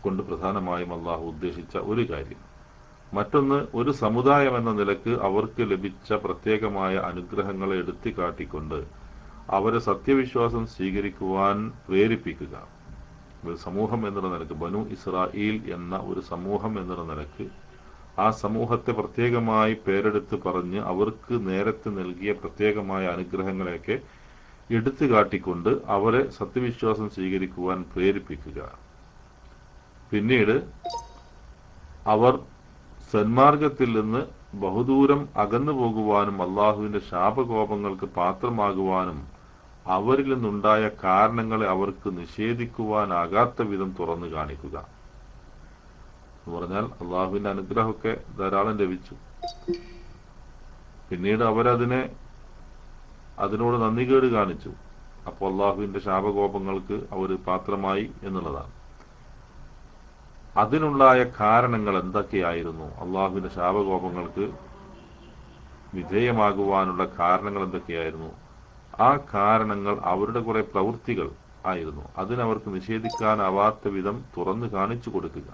കൊണ്ട് പ്രധാനമായും അള്ളാഹു ഉദ്ദേശിച്ച ഒരു കാര്യം. മറ്റൊന്ന്, ഒരു സമുദായം എന്ന നിലക്ക് അവർക്ക് ലഭിച്ച പ്രത്യേകമായ അനുഗ്രഹങ്ങളെ എടുത്തു കാട്ടിക്കൊണ്ട് അവരെ സത്യവിശ്വാസം സ്വീകരിക്കുവാൻ പ്രേരിപ്പിക്കുക. ഒരു സമൂഹം എന്നുള്ള നിലക്ക്, ബനു ഇസ്രായേൽ എന്ന ഒരു സമൂഹം എന്നുള്ള നിലക്ക് ആ സമൂഹത്തെ പ്രത്യേകമായി പേരെടുത്ത് പറഞ്ഞ് അവർക്ക് നേരത്തെ നൽകിയ പ്രത്യേകമായ അനുഗ്രഹങ്ങളെയൊക്കെ എടുത്തു കാട്ടിക്കൊണ്ട് അവരെ സത്യവിശ്വാസം സ്വീകരിക്കുവാൻ പ്രേരിപ്പിക്കുക. പിന്നീട് അവർ സന്മാർഗത്തിൽ നിന്ന് ബഹുദൂരം അകന്നു പോകുവാനും അള്ളാഹുവിന്റെ ശാപകോപങ്ങൾക്ക് പാത്രമാകുവാനും അവരിൽ നിന്നുണ്ടായ കാരണങ്ങളെ അവർക്ക് നിഷേധിക്കുവാനാകാത്ത വിധം തുറന്നു കാണിക്കുക എന്ന് പറഞ്ഞാൽ അള്ളാഹുവിന്റെ അനുഗ്രഹമൊക്കെ ധാരാളം ലഭിച്ചു. പിന്നീട് അതിനോട് നന്ദികേട് കാണിച്ചു. അപ്പോൾ അള്ളാഹുവിന്റെ ശാപകോപങ്ങൾക്ക് അവർ പാത്രമായി എന്നുള്ളതാണ്. അതിനുണ്ടായ കാരണങ്ങൾ എന്തൊക്കെയായിരുന്നു? അള്ളാഹുവിന്റെ ശാപകോപങ്ങൾക്ക് വിധേയമാകുവാനുള്ള കാരണങ്ങൾ എന്തൊക്കെയായിരുന്നു? ആ കാരണങ്ങൾ അവരുടെ കുറെ പ്രവൃത്തികൾ ആയിരുന്നു. അതിനവർക്ക് നിഷേധിക്കാനാവാത്ത വിധം തുറന്നു കാണിച്ചു കൊടുക്കുക.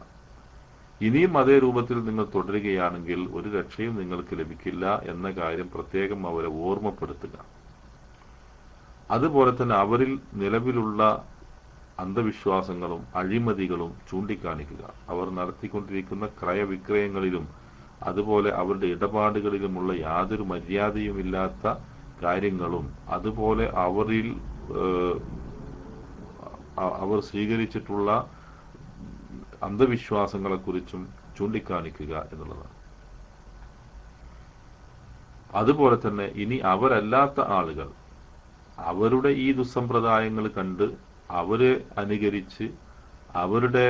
ഇനിയും അതേ രൂപത്തിൽ നിങ്ങൾ തുടരുകയാണെങ്കിൽ ഒരു രക്ഷയും നിങ്ങൾക്ക് ലഭിക്കില്ല എന്ന കാര്യം പ്രത്യേകം അവരെ ഓർമ്മപ്പെടുത്തുക. അതുപോലെ തന്നെ അവരിൽ നിലവിലുള്ള അന്ധവിശ്വാസങ്ങളും അഴിമതികളും ചൂണ്ടിക്കാണിക്കുക. അവർ നടത്തിക്കൊണ്ടിരിക്കുന്ന ക്രയവിക്രയങ്ങളിലും അതുപോലെ അവരുടെ ഇടപാടുകളിലുമുള്ള യാതൊരു മര്യാദയുമില്ലാത്ത കാര്യങ്ങളും അതുപോലെ അവർ സ്വീകരിച്ചിട്ടുള്ള അന്ധവിശ്വാസങ്ങളെക്കുറിച്ചും ചൂണ്ടിക്കാണിക്കുക എന്നുള്ളതാണ്. അതുപോലെ തന്നെ ഇനി അവരല്ലാത്ത ആളുകൾ അവരുടെ ഈ ദുസ്സമ്പ്രദായങ്ങൾ കണ്ട് അവരെ അനുകരിച്ച് അവരുടെ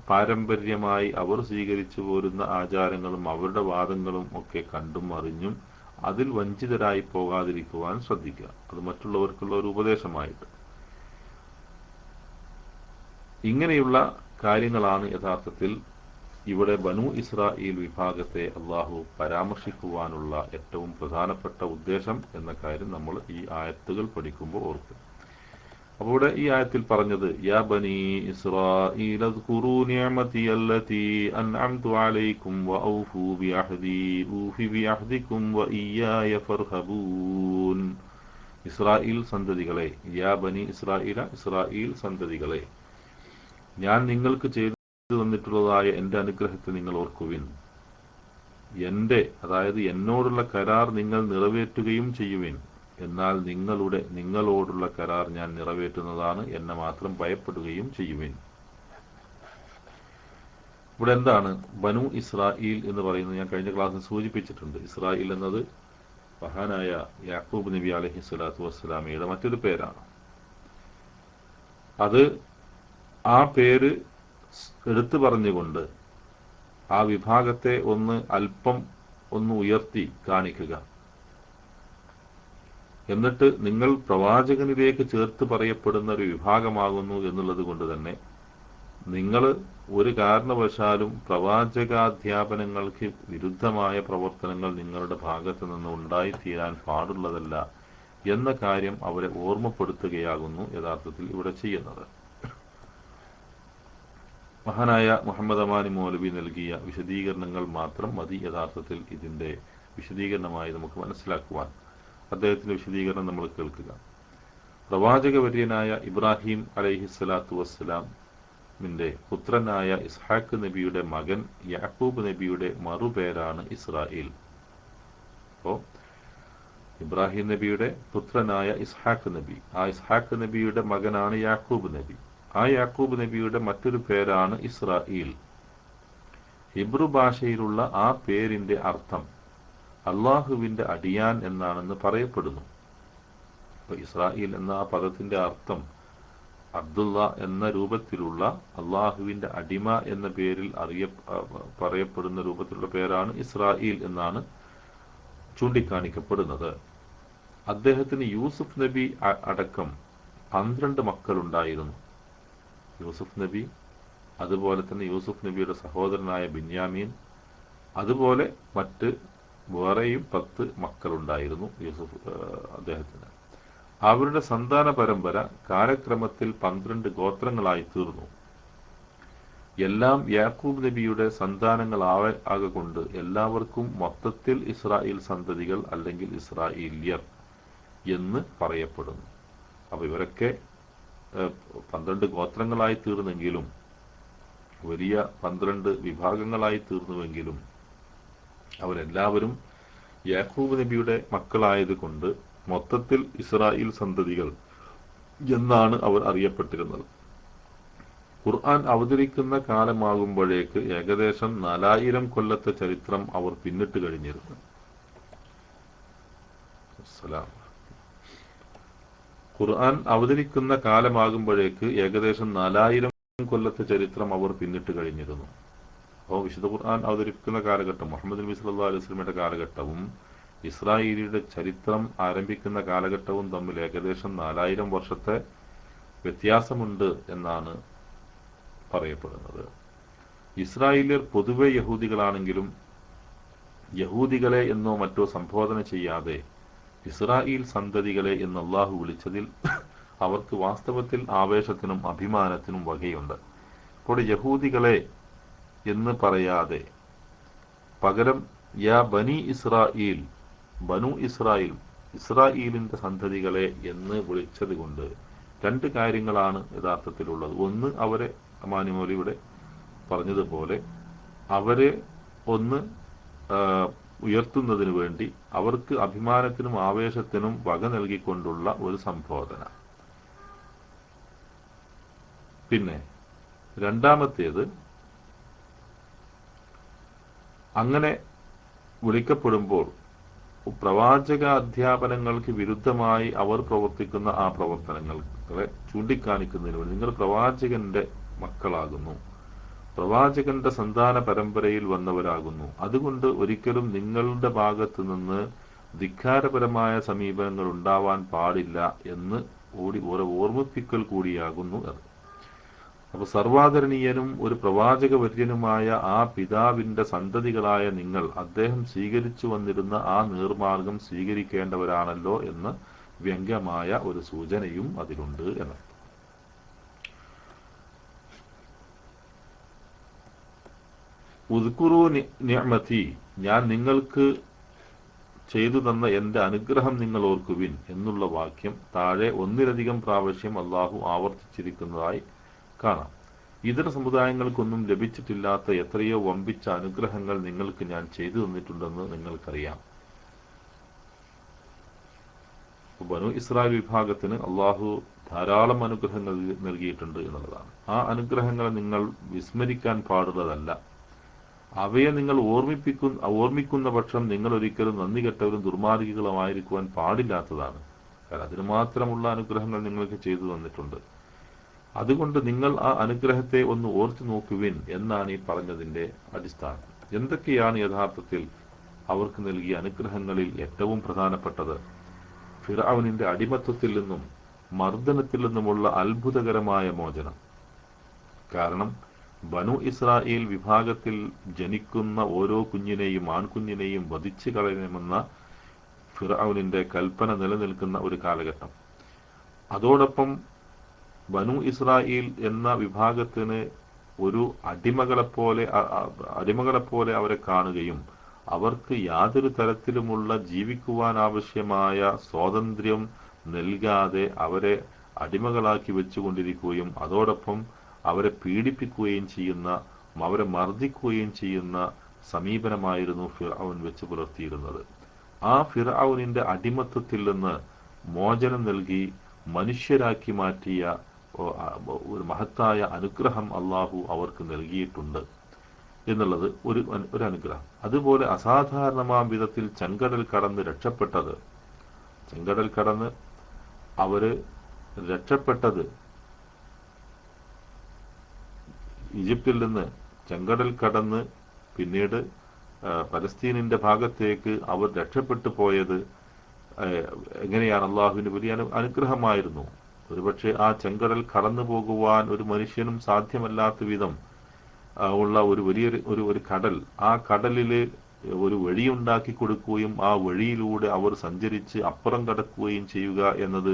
പാരമ്പര്യമായി അവർ സ്വീകരിച്ചു പോരുന്ന ആചാരങ്ങളും അവരുടെ വാദങ്ങളും ഒക്കെ കണ്ടും അറിഞ്ഞും അതിൽ വഞ്ചിതരായി പോകാതിരിക്കുവാൻ ശ്രദ്ധിക്കുക. അത് മറ്റുള്ളവർക്കുള്ള ഒരു ഉപദേശമായിട്ട്. ഇങ്ങനെയുള്ള കാര്യങ്ങളാണ് യഥാർത്ഥത്തിൽ ഇവിടെ ബനു ഇസ്രായേൽ വിഭാഗത്തെ അള്ളാഹു പരാമർശിക്കുവാനുള്ള ഏറ്റവും പ്രധാനപ്പെട്ട ഉദ്ദേശം എന്ന കാര്യം നമ്മൾ ഈ ആയത്തുകൾ പഠിക്കുമ്പോൾ ഓർക്കുക. അപ്പോൾ ഇവിടെ ഈ ആയത്തിൽ പറഞ്ഞത് യാ ബനി ഇസ്രായീൽ അദ്കുറൂ നിഅമതി അല്ലതി അൻഅംതു അലൈക്കും വഔഫൂ ബിഅഹ്ദി ഊഫി ബിഅഹ്ദിക്കും വഇയ്യായ ഫർഹബൂൻ. ഇസ്രായേൽ സന്തതികളെ, യാ ബനി ഇസ്രായീല, ഇസ്രായേൽ സന്തതികളെ, ഞാൻ നിങ്ങൾക്ക് ചെയ്തു തന്നിട്ടുള്ളതായ എന്റെ അനുഗ്രഹത്തെ നിങ്ങൾ ഓർക്കുവിൻ. അതായത് എന്നോടുള്ള കരാർ നിങ്ങൾ നിറവേറ്റുകയും ചെയ്യുവിൻ. എന്നാൽ നിങ്ങളോടുള്ള കരാർ ഞാൻ നിറവേറ്റുന്നതാണ്, എന്നെ മാത്രം ഭയപ്പെടുകയും ചെയ്യുവിൻ. ഇവിടെ എന്താണ് ബനു ഇസ്രായേൽ എന്ന് പറയുന്നത്? ഞാൻ കഴിഞ്ഞ ക്ലാസ്സിൽ സൂചിപ്പിച്ചിട്ടുണ്ട്. ഇസ്രായേൽ എന്നത് മഹാനായ യാക്കൂബ് നബി അലൈഹി സ്വലാത്തു വസ്സലാമയുടെ മറ്റൊരു പേരാണ്. ആ പേര് എടുത്തു പറഞ്ഞുകൊണ്ട് ആ വിഭാഗത്തെ അല്പം ഉയർത്തി കാണിക്കുക. എന്നിട്ട് നിങ്ങൾ പ്രവാചകനിലേക്ക് ചേർത്ത് പറയപ്പെടുന്ന ഒരു വിഭാഗമാകുന്നു എന്നുള്ളത് കൊണ്ട് തന്നെ നിങ്ങൾ ഒരു കാരണവശാലും പ്രവാചകാധ്യാപനങ്ങൾക്ക് വിരുദ്ധമായ പ്രവർത്തനങ്ങൾ നിങ്ങളുടെ ഭാഗത്തു നിന്ന് ഉണ്ടായിത്തീരാൻ പാടുള്ളതല്ല എന്ന കാര്യം അവരെ ഓർമ്മപ്പെടുത്തുകയാകുന്നു യഥാർത്ഥത്തിൽ ഇവിടെ ചെയ്യുന്നത്. മഹാനായ മുഹമ്മദ് അമാനി മൗലവി നൽകിയ വിശദീകരണങ്ങൾ മാത്രം മതി യഥാർത്ഥത്തിൽ ഇതിന്റെ വിശദീകരണമായി നമുക്ക് മനസ്സിലാക്കുവാൻ. അദ്ദേഹത്തിന്റെ വിശദീകരണം നമ്മൾ കേൾക്കുക. പ്രവാചകവര്യനായ ഇബ്രാഹിം അലൈഹിസ്സലാത്തു വസ്സലാമിന്റെ പുത്രനായ ഇസ്ഹാഖ് നബിയുടെ മകൻ യാക്കൂബ് നബിയുടെ മറുപേരാണ് ഇസ്രായേൽ. അപ്പോ ഇബ്രാഹിം നബിയുടെ പുത്രനായ ഇസ്ഹാഖ് നബി, ആ ഇസ്ഹാഖ് നബിയുടെ മകനാണ് യാക്കൂബ് നബി. ആ യാക്കൂബ് നബിയുടെ മറ്റൊരു പേരാണ് ഇസ്രായേൽ. ഹിബ്രു ഭാഷയിലുള്ള ആ പേരിന്റെ അർത്ഥം അള്ളാഹുവിന്റെ അടിയാൻ എന്നാണെന്ന് പറയപ്പെടുന്നു. അപ്പൊ ഇസ്രായേൽ എന്ന ആ പദത്തിന്റെ അർത്ഥം അബ്ദുള്ള എന്ന രൂപത്തിലുള്ള അള്ളാഹുവിന്റെ അടിമ എന്ന പേരിൽ പറയപ്പെടുന്ന രൂപത്തിലുള്ള പേരാണ് ഇസ്രായേൽ എന്നാണ് ചൂണ്ടിക്കാണിക്കപ്പെടുന്നത്. അദ്ദേഹത്തിന് യൂസുഫ് നബി അടക്കം 12 മക്കളുണ്ടായിരുന്നു. യൂസുഫ് നബി, അതുപോലെ തന്നെ യൂസുഫ് നബിയുടെ സഹോദരനായ ബിന്യാമീൻ, അതുപോലെ വേറെയും 10 മക്കളുണ്ടായിരുന്നു അദ്ദേഹത്തിന്. അവരുടെ സന്താന പരമ്പര കാലക്രമത്തിൽ 12 ഗോത്രങ്ങളായി തീർന്നു. എല്ലാം യാക്കൂബ് നബിയുടെ സന്താനങ്ങളാകൊണ്ട് എല്ലാവർക്കും മൊത്തത്തിൽ ഇസ്രായേൽ സന്തതികൾ അല്ലെങ്കിൽ ഇസ്രായേല്യർ എന്ന് പറയപ്പെടുന്നു. അപ്പൊ ഇവരൊക്കെ 12 ഗോത്രങ്ങളായി തീർന്നെങ്കിലും വലിയ 12 വിഭാഗങ്ങളായി തീർന്നുവെങ്കിലും അവരെല്ലാവരും യാക്കൂബ് നബിയുടെ മക്കളായതുകൊണ്ട് മൊത്തത്തിൽ ഇസ്രായേൽ സന്തതികൾ എന്നാണ് അവർ അറിയപ്പെട്ടിരുന്നത്. ഖുർആൻ അവതരിക്കുന്ന കാലമാകുമ്പോഴേക്ക് ഏകദേശം 4000 കൊല്ലത്തെ ചരിത്രം അവർ പിന്നിട്ട് കഴിഞ്ഞിരുന്നു. ഖുർആൻ അവതരിക്കുന്ന കാലമാകുമ്പോഴേക്ക് ഏകദേശം 4000 കൊല്ലത്തെ ചരിത്രം അവർ പിന്നിട്ട് കഴിഞ്ഞിരുന്നു. അപ്പോൾ വിശുദ്ധ ഖുർആൻ അവതരിക്കുന്ന കാലഘട്ടം മുഹമ്മദ് നബി സല്ലല്ലാഹു അലൈഹി വസല്ലമയുടെ കാലഘട്ടവും ഇസ്രായേലിയുടെ ചരിത്രം ആരംഭിക്കുന്ന കാലഘട്ടവും തമ്മിൽ ഏകദേശം 4000 വർഷത്തെ വ്യത്യാസമുണ്ട് എന്നാണ് പറയപ്പെടുന്നത്. ഇസ്രായേലിയർ പൊതുവെ യഹൂദികളാണെങ്കിലും യഹൂദികളെ എന്നോ മറ്റോ സംബോധന ചെയ്യാതെ ഇസ്രായേൽ സന്തതികളെ എന്ന് അല്ലാഹു വിളിച്ചതിൽ അവർക്ക് വാസ്തവത്തിൽ ആവേശത്തിനും അഭിമാനത്തിനും വകയുണ്ട്. അപ്പോൾ യഹൂദികളെ എന്ന് പറയാതെ പകരം യാ ബനി ഇസ്രായേൽ, ബനു ഇസ്രായേൽ, ഇസ്രായേലിന്റെ സന്തതികളെ എന്ന് വിളിച്ചത് കൊണ്ട് 2 കാര്യങ്ങളാണ് യഥാർത്ഥത്തിലുള്ളത്. ഒന്ന്, അവരെ അമാനിമോലി ഇവിടെ പറഞ്ഞതുപോലെ അവരെ ഒന്ന് ഉയർത്തുന്നതിന് വേണ്ടി അവർക്ക് അഭിമാനത്തിനും ആവേശത്തിനും വക നൽകിക്കൊണ്ടുള്ള ഒരു സംബോധന. പിന്നെ രണ്ടാമത്തേത്, അങ്ങനെ വിളിക്കപ്പെടുമ്പോൾ പ്രവാചക അധ്യാപനങ്ങൾക്ക് വിരുദ്ധമായി അവർ പ്രവർത്തിക്കുന്ന ആ പ്രവർത്തനങ്ങളെ ചൂണ്ടിക്കാണിക്കുന്നതിന് വേണ്ടി നിങ്ങൾ പ്രവാചകന്റെ മക്കളാകുന്നു, പ്രവാചകന്റെ സന്താന പരമ്പരയിൽ വന്നവരാകുന്നു, അതുകൊണ്ട് ഒരിക്കലും നിങ്ങളുടെ ഭാഗത്തു നിന്ന് ധിക്കാരപരമായ സമീപനങ്ങൾ ഉണ്ടാവാൻ പാടില്ല എന്ന് ഓർമ്മിപ്പിക്കൽ കൂടിയാകുന്നു അത്. അപ്പൊ സർവാദരണീയനും ഒരു പ്രവാചകവര്യനുമായ ആ പിതാവിന്റെ സന്തതികളായ നിങ്ങൾ അദ്ദേഹം സ്വീകരിച്ചു വന്നിരുന്ന ആ നേർമാർഗം സ്വീകരിക്കേണ്ടവരാണല്ലോ എന്ന് വ്യംഗ്യമായ ഒരു സൂചനയും അതിലുണ്ട് എന്ന്. ഉദ്കുറു നിഅമതി, ഞാൻ നിങ്ങൾക്ക് ചെയ്തു തന്ന എന്റെ അനുഗ്രഹം നിങ്ങൾ ഓർക്കുവിൻ എന്നുള്ള വാക്യം താഴെ 1-ലധികം പ്രാവശ്യം അള്ളാഹു ആവർത്തിച്ചിരിക്കുന്നതായി കാണാം. ഇതര സമുദായങ്ങൾക്കൊന്നും ലഭിച്ചിട്ടില്ലാത്ത എത്രയോ വമ്പിച്ച അനുഗ്രഹങ്ങൾ നിങ്ങൾക്ക് ഞാൻ ചെയ്തു തന്നിട്ടുണ്ടെന്ന് നിങ്ങൾക്കറിയാം. ബനു ഇസ്രായേൽ വിഭാഗത്തിന് അള്ളാഹു ധാരാളം അനുഗ്രഹങ്ങൾ നൽകിയിട്ടുണ്ട് എന്നുള്ളതാണ്. ആ അനുഗ്രഹങ്ങളെ നിങ്ങൾ വിസ്മരിക്കാൻ പാടുള്ളതല്ല. അവയെ നിങ്ങൾ ഓർമ്മിക്കുന്ന പക്ഷം നിങ്ങൾ ഒരിക്കലും നന്ദി കെട്ടവരും ദുർമാർഗികളുമായിരിക്കുവാൻ പാടില്ലാത്തതാണ്. കാരണം അതിന് മാത്രമുള്ള അനുഗ്രഹങ്ങൾ നിങ്ങൾക്ക് ചെയ്തു തന്നിട്ടുണ്ട്. അതുകൊണ്ട് നിങ്ങൾ ആ അനുഗ്രഹത്തെ ഒന്ന് ഓർത്തു നോക്കുവിൻ എന്നാണ് ഈ പറഞ്ഞതിന്റെ അടിസ്ഥാനം. എന്തൊക്കെയാണ് യഥാർത്ഥത്തിൽ അവർക്ക് നൽകിയ അനുഗ്രഹങ്ങളിൽ ഏറ്റവും പ്രധാനപ്പെട്ടത്? ഫിർഔനിന്റെ അടിമത്വത്തിൽ നിന്നും മർദ്ദനത്തിൽ നിന്നുമുള്ള അത്ഭുതകരമായ മോചനം. കാരണം ബനു ഇസ്രായേൽ വിഭാഗത്തിൽ ജനിക്കുന്ന ഓരോ കുഞ്ഞിനെയും ആൺകുഞ്ഞിനെയും വധിച്ചു കളയണമെന്ന ഫിർഔനിന്റെ കൽപ്പന നിലനിൽക്കുന്ന ഒരു കാലഘട്ടം. അതോടൊപ്പം ബനു ഇസ്രായേൽ എന്ന വിഭാഗത്തിന് ഒരു അടിമകളെപ്പോലെ അവരെ കാണുകയും അവർക്ക് യാതൊരു തരത്തിലുമുള്ള ജീവിക്കുവാൻ ആവശ്യമായ സ്വാതന്ത്ര്യം നൽകാതെ അവരെ അടിമകളാക്കി വെച്ചുകൊണ്ടിരിക്കുകയും അതോടൊപ്പം അവരെ പീഡിപ്പിക്കുകയും ചെയ്യുന്ന, അവരെ മർദ്ദിക്കുകയും ചെയ്യുന്ന സമീപനമായിരുന്നു ഫിർഔൻ വെച്ച് പുലർത്തിയിരുന്നത്. ആ ഫിർഔനിന്റെ അടിമത്വത്തിൽ നിന്ന് മോചനം നൽകി മനുഷ്യരാക്കി മാറ്റിയ ഒരു മഹത്തായ അനുഗ്രഹം അള്ളാഹു അവർക്ക് നൽകിയിട്ടുണ്ട് എന്നുള്ളത് ഒരു അനുഗ്രഹം. അതുപോലെ അസാധാരണമാം വിധത്തിൽ ചെങ്കടൽ കടന്ന് രക്ഷപ്പെട്ടത്, ചെങ്കടൽ കടന്ന് അവര് രക്ഷപ്പെട്ടത് ഈജിപ്തിൽ നിന്ന് ചെങ്കടൽ കടന്ന് പിന്നീട് പലസ്തീനിന്റെ ഭാഗത്തേക്ക് അവർ രക്ഷപ്പെട്ടു പോയത് എങ്ങനെയാണ്? അള്ളാഹുവിന്റെ വലിയ അനുഗ്രഹമായിരുന്നു. ഒരുപക്ഷെ ആ ചെങ്കടൽ കടന്നു പോകുവാൻ ഒരു മനുഷ്യനും സാധ്യമല്ലാത്ത വിധം ഉള്ള ഒരു വലിയൊരു കടൽ, ആ കടലില് ഒരു വഴിയുണ്ടാക്കി കൊടുക്കുകയും ആ വഴിയിലൂടെ അവർ സഞ്ചരിച്ച് അപ്പുറം കടക്കുകയും ചെയ്യുക എന്നത്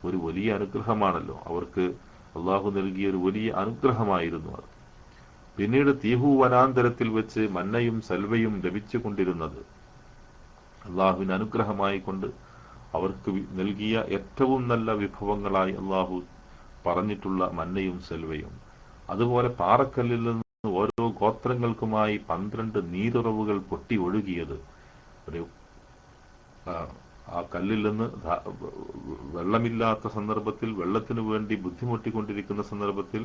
ഒരു വലിയ അനുഗ്രഹമാണല്ലോ. അവർക്ക് അള്ളാഹു നൽകിയ ഒരു വലിയ അനുഗ്രഹമായിരുന്നു അത്. പിന്നീട് തീഹു വനാന്തരത്തിൽ വെച്ച് മന്നയും സൽവയും ലഭിച്ചുകൊണ്ടിരുന്നത് അള്ളാഹുവിന് അനുഗ്രഹമായി കൊണ്ട് അവർക്ക് നൽകിയ ഏറ്റവും നല്ല വിഭവങ്ങളായി അള്ളാഹു പറഞ്ഞിട്ടുള്ള മന്നയും സെൽവയും. അതുപോലെ പാറക്കല്ലിൽ നിന്ന് ഓരോ ഗോത്രങ്ങൾക്കുമായി 12 നീരുറവുകൾ പൊട്ടി ഒഴുകിയത്. ആ കല്ലിൽ നിന്ന് വെള്ളമില്ലാത്ത സന്ദർഭത്തിൽ, വെള്ളത്തിനു വേണ്ടി ബുദ്ധിമുട്ടിക്കൊണ്ടിരിക്കുന്ന സന്ദർഭത്തിൽ